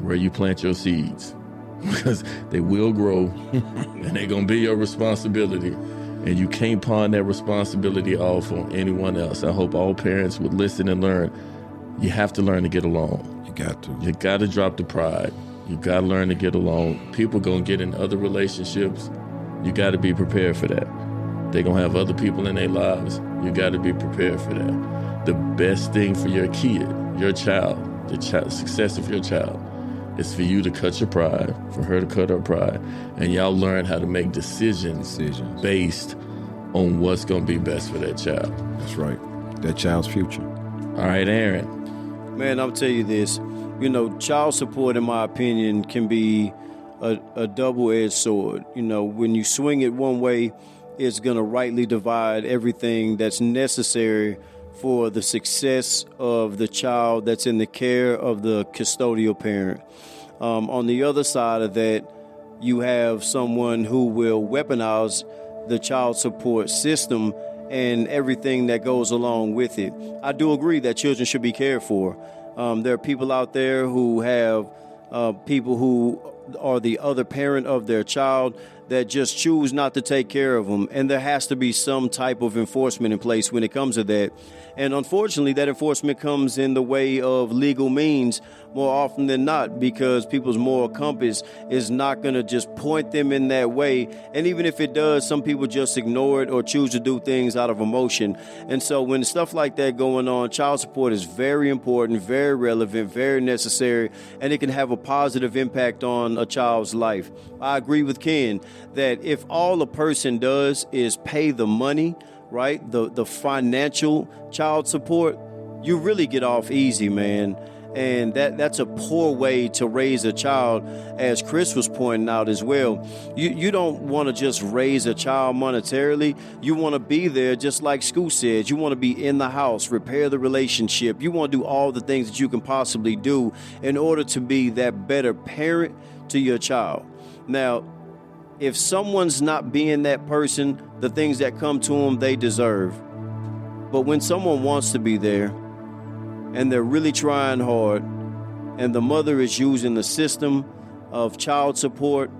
where you plant your seeds, because they will grow and they're going to be your responsibility, and you can't pawn that responsibility off on anyone else. I hope all parents would listen and learn. You have to learn to get along. You got to. You got to drop the pride. You got to learn to get along. People going to get in other relationships. You got to be prepared for that. They're going to have other people in their lives. You got to be prepared for that. The best thing for your kid, your child, the success of your child, is for you to cut your pride, for her to cut her pride, and y'all learn how to make decisions based on what's going to be best for that child. That's right. That child's future. All right, Aaron. Man, I'll tell you this. Child support, in my opinion, can be a double-edged sword. When you swing it one way, it's going to rightly divide everything that's necessary for the success of the child that's in the care of the custodial parent. On the other side of that, you have someone who will weaponize the child support system and everything that goes along with it. I do agree that children should be cared for. There are people out there who have people who are the other parent of their child that just choose not to take care of them. And there has to be some type of enforcement in place when it comes to that. And unfortunately, that enforcement comes in the way of legal means more often than not, because people's moral compass is not going to just point them in that way. And even if it does, some people just ignore it or choose to do things out of emotion. And so when stuff like that going on, child support is very important, very relevant, very necessary, and it can have a positive impact on a child's life. I agree with Ken that if all a person does is pay the money, right, the financial child support, you really get off easy, man. And that's a poor way to raise a child, as Chris was pointing out as well. You don't want to just raise a child monetarily. You want to be there, just like Scoot said. You want to be in the house, repair the relationship. You want to do all the things that you can possibly do in order to be that better parent to your child. Now, if someone's not being that person, the things that come to them, they deserve. But when someone wants to be there and they're really trying hard, and the mother is using the system of child support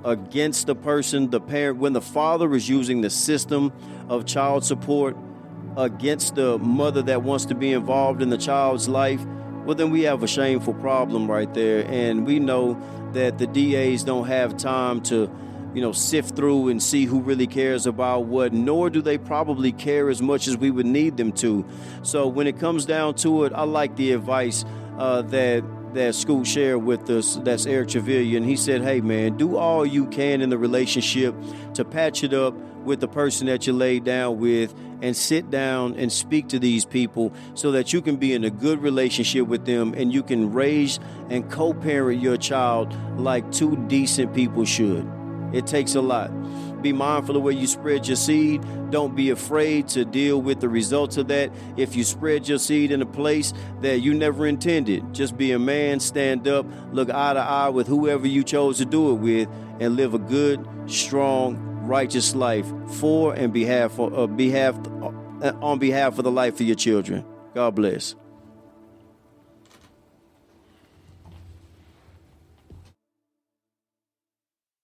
against the person, the parent, when the father is using the system of child support against the mother that wants to be involved in the child's life, well, then we have a shameful problem right there. And we know that the DAs don't have time to, sift through and see who really cares about what, nor do they probably care as much as we would need them to. So when it comes down to it, I like the advice that Scoot shared with us. That's Elric Truvillion. He said, hey, man, do all you can in the relationship to patch it up with the person that you laid down with, and sit down and speak to these people so that you can be in a good relationship with them and you can raise and co-parent your child like two decent people should. It takes a lot. Be mindful of where you spread your seed. Don't be afraid to deal with the results of that. If you spread your seed in a place that you never intended, just be a man, stand up, look eye to eye with whoever you chose to do it with, and live a good, strong, righteous life on behalf of the life of your children. God bless.